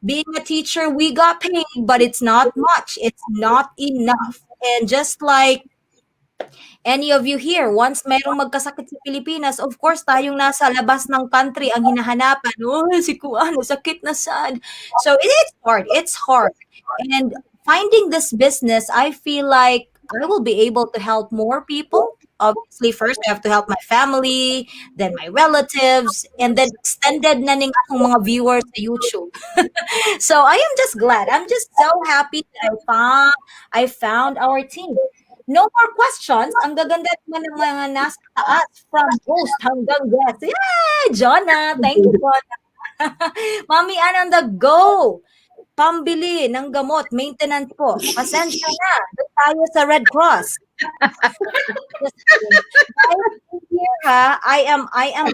S1: being a teacher, we got paid, but it's not much. It's not enough. And just like any of you here, once mayroong magkasakit sa Pilipinas, of course, tayong nasa labas ng country ang hinahanapan. Oh, si Kuan, sakit na sad. So it is hard. It's hard. And finding this business, I feel like I will be able to help more people. Obviously, first I have to help my family, then my relatives, and then extended na ning akong mga viewers sa YouTube. So I am just glad. I'm just so happy that I found our team. No more questions. Ang gaganda naman ng mga nasa taas from host hanggang guest. Yay! Jonah, thank you po. Mami Ann on the go. Pambili ng gamot, maintenance po. Pasensya na. Doon tayo sa Red Cross. Just kidding. Guys, here, ha, I am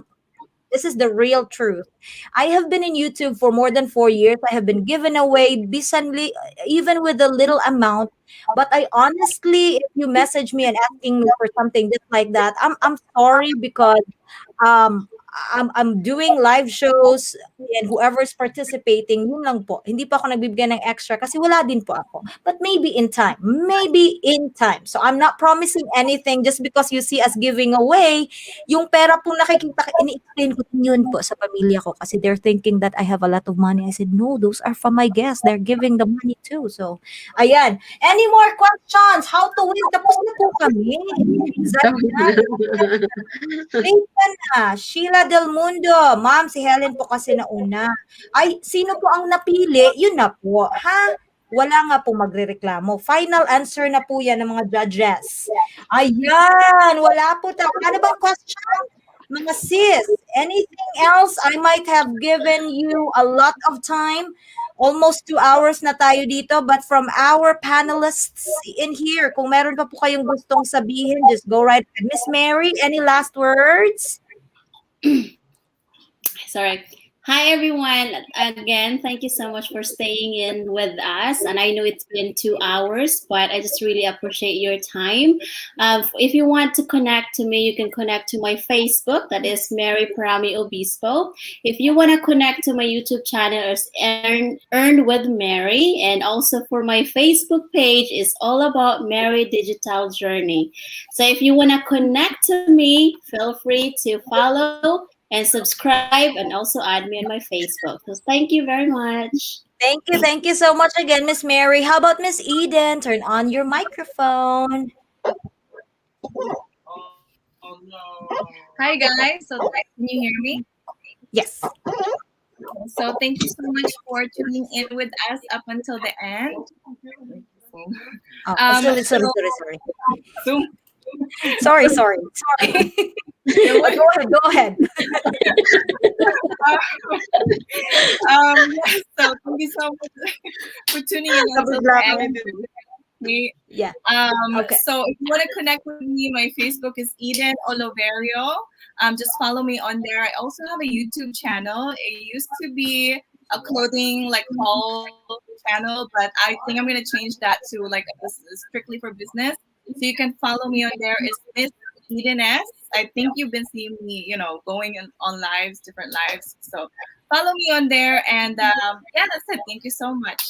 S1: this is the real truth. I have been in YouTube for more than 4 years. I have been given away bisanly, even with a little amount. But I honestly, if you message me and asking me for something just like that, I'm sorry because um I'm doing live shows and whoever's participating, yun lang po. Hindi pa ako nagbibigay ng extra kasi wala din po ako. But maybe in time. Maybe in time. So I'm not promising anything just because you see us giving away. Yung pera po nakikita, ini-explain ko din yun po sa pamilya ko kasi they're thinking that I have a lot of money. I said, no, those are from my guests. They're giving the money too. So, ayan. Any more questions? How to win? Tapos na po kami. Exactly. Late na. Sheila Del Mundo. Ma'am, si Helen po kasi nauna. Ay, sino po ang napili? Yun na po. Ha? Wala nga po magrereklamo. Final answer na po yan ng mga judges. Ayan. Wala po. Ano bang question? Mga sis, anything else? I might have given you a lot of time. Almost 2 hours na tayo dito. But from our panelists in here, kung meron pa po kayong gustong sabihin, just go right ahead. Miss Mary, any last words?
S9: Sorry. Hi, everyone. Again, thank you so much for staying in with us. And I know it's been 2 hours, but I just really appreciate your time. If you want to connect to me, you can connect to my Facebook. That is Mary Parami Obispo. If you want to connect to my YouTube channel, it's Earn with Mary. And also for my Facebook page, is all about Mary Digital Journey. So if you want to connect to me, feel free to follow and subscribe, and also add me on my Facebook. So thank you very much.
S1: Thank you so much again, Miss Mary. How about Miss Eden? Turn on your microphone.
S3: Hi guys. So can you hear me?
S1: Yes.
S3: So thank you so much for tuning in with us up until the end.
S1: Sorry.
S3: Zoom.
S1: Sorry. But go ahead.
S3: So thank you so much for tuning in until the end.
S1: Yeah. Okay.
S3: So if you want to connect with me, my Facebook is Eden Oliverio. Just follow me on there. I also have a YouTube channel. It used to be a clothing like haul channel, but I think I'm gonna change that to like strictly for business. So you can follow me on there. It's Miss Eden S. I think you've been seeing me, going on lives, different lives. So follow me on there, and yeah, that's it. Thank you so much.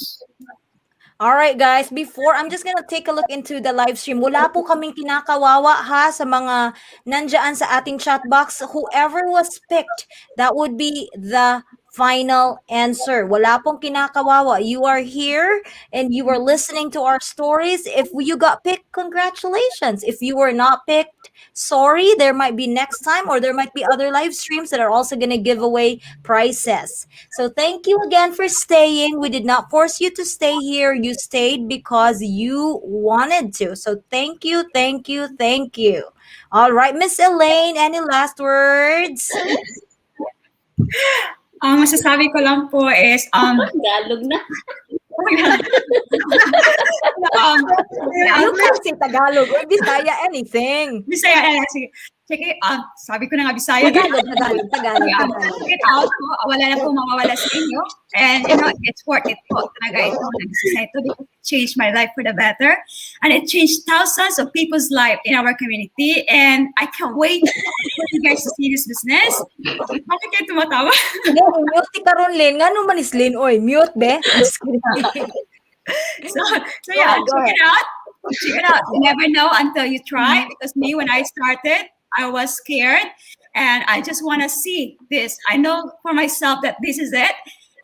S1: All right, guys. Before, I'm just gonna take a look into the live stream. Wala po kaming kinakawawa ha sa mga nandyan sa ating chat box. Whoever was picked, that would be the final answer. Wala pong kinakawawa. You are here and you are listening to our stories. If you got picked, congratulations. If you were not picked, sorry. There might be next time, or there might be other live streams that are also going to give away prizes. So thank you again for staying. We did not force you to stay here. You stayed because you wanted to. So thank you. All right, Miss Elaine, any last words?
S8: Masasabi ko lang po is
S9: Tagalog na.
S1: You can say Tagalog or Bisaya, anything.
S8: Bisaya, sige, sabi ko na nga Bisaya.
S1: Tagalog.
S8: Get out po, wala na po mawawala sa inyo. And it's worth it po talaga ito. Ito because it changed my life for the better. And it changed thousands of people's life in our community. And I can't wait for you guys to see this business. Bakit kayo tumatawa?
S1: Mute ti karon Lin. Nga naman is Lin, oy. Mute, be.
S8: So yeah, check it out. Check it out. You never know until you try. Because me, when I started, I was scared. And I just want to see this. I know for myself that this is it.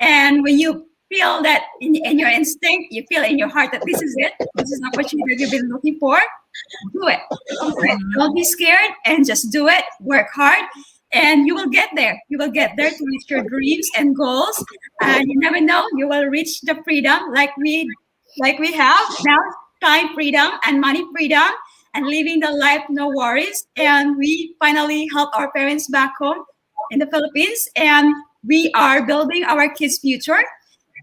S8: And when you feel that in your instinct, you feel in your heart that this is it. This is an opportunity that you've been looking for. Do it. Don't be scared and just do it. Work hard. And you will get there. You will get there to reach your dreams and goals. And you never know, you will reach the freedom like we have now, time freedom and money freedom and living the life, no worries. And we finally help our parents back home in the Philippines. And we are building our kids' future,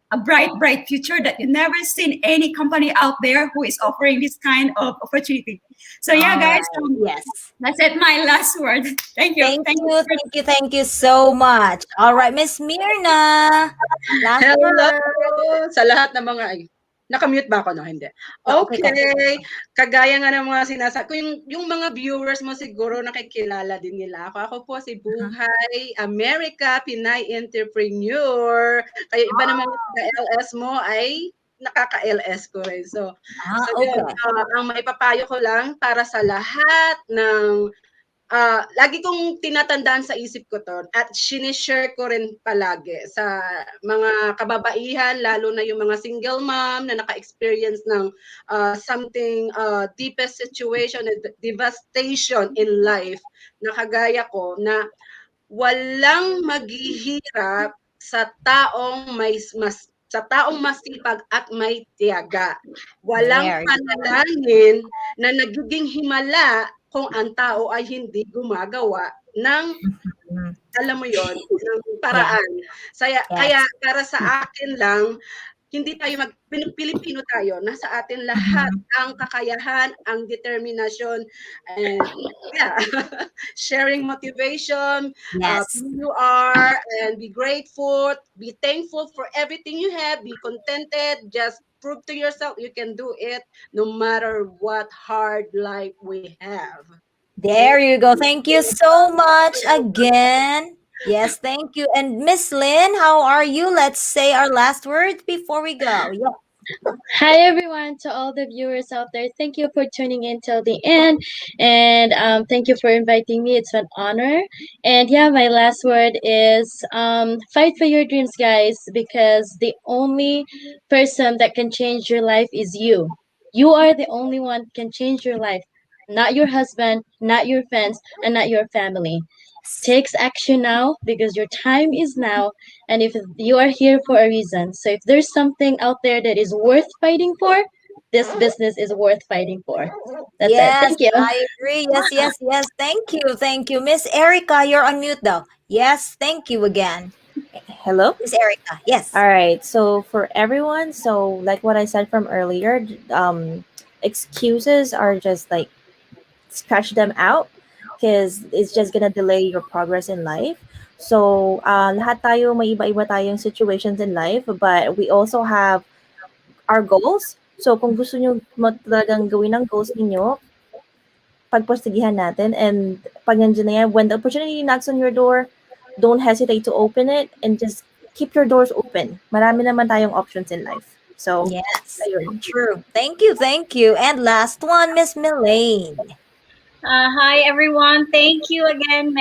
S8: a bright future that you never seen any company out there who is offering this kind of opportunity. So yeah, guys,
S1: yes.
S8: That's it. My last word. Thank you.
S1: Thank you so much. All right, Miss Mirna. Last
S6: Hello
S1: word.
S6: sa lahat ng mga nakamute ba ako? No, hindi. Okay. Kagaya nga ng mga sinasabi, yung mga viewers mo siguro nakikilala din nila ako. Ako po si Buhay America, Pinay Entrepreneur. Kaya iba naman sa LS mo ay nakaka-LS ko rin. So
S1: Okay.
S6: Ang maipapayo ko lang para sa lahat ng lagi kong tinatandaan sa isip ko to at sinishare ko rin palagi sa mga kababaihan, lalo na yung mga single mom na naka-experience ng something deepest situation, devastation in life na kagaya ko, na walang maghihirap sa taong masipag at may tiyaga. Walang panalangin na nagiging himala kung ang tao ay hindi gumagawa ng
S1: Mhm.
S6: alam mo yon ng paraan. Kaya
S1: Yes.
S6: para sa akin lang, hindi tayo Pilipino tayo, nasa atin lahat
S1: Mhm.
S6: ang kakayahan, ang determinasyon, and yeah, sharing motivation,
S1: Yes.
S6: who you are, and be grateful, be thankful for everything you have, be contented, just prove to yourself you can do it no matter what hard life we have.
S1: There you go. Thank you so much again. Yes, thank you. And Miss Lynn, how are you? Let's say our last words before we go. Yeah.
S5: Hi everyone, to all the viewers out there. Thank you for tuning in till the end, and thank you for inviting me. It's an honor. And yeah, my last word is fight for your dreams, guys, because the only person that can change your life is you. You are the only one can change your life, not your husband, not your friends, and not your family. Takes action now because your time is now, and if you are here for a reason. So if there's something out there that is worth fighting for, this business is worth fighting for. That's it.
S1: Yes,
S5: Thank you.
S1: I agree. Yes, yes, yes. Thank you. Thank you. Miss Erica, you're on mute though. Yes, thank you again.
S7: Hello?
S1: Miss Erica. Yes.
S7: All right. So for everyone, so like what I said from earlier, excuses are just like scratch them out because it's just gonna delay your progress in life. So lahat tayo may iba-iba tayong situations in life, but we also have our goals. So kung gusto nyo talagang gawin ang goals ninyo, pagpursigihan natin, and pag nandiyan na yan, when the opportunity knocks on your door, don't hesitate to open it and just keep your doors open. Marami naman tayong options in life. So,
S1: Yes.
S7: ayun.
S1: True. Thank you. Thank you. And last one, Miss Milane.
S4: Hi everyone. Thank you again,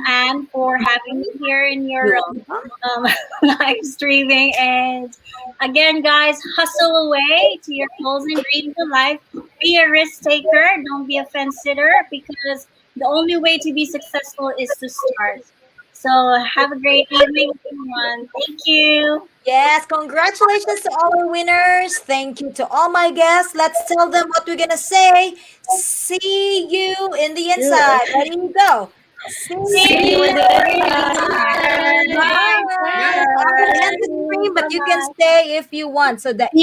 S4: Anne, for having me here in your
S1: You're welcome.
S4: live streaming. And again, guys, hustle away to your goals and dreams in life. Be a risk taker. Don't be a fence sitter, because the only way to be successful is to start. So have a great evening, everyone. Thank you.
S1: Yes, congratulations to all our winners. Thank you to all my guests. Let's tell them what we're gonna say. See you in the inside. Ready to go.
S4: See you in the inside.
S1: Bye. I will end the stream, but you can stay if you want. So that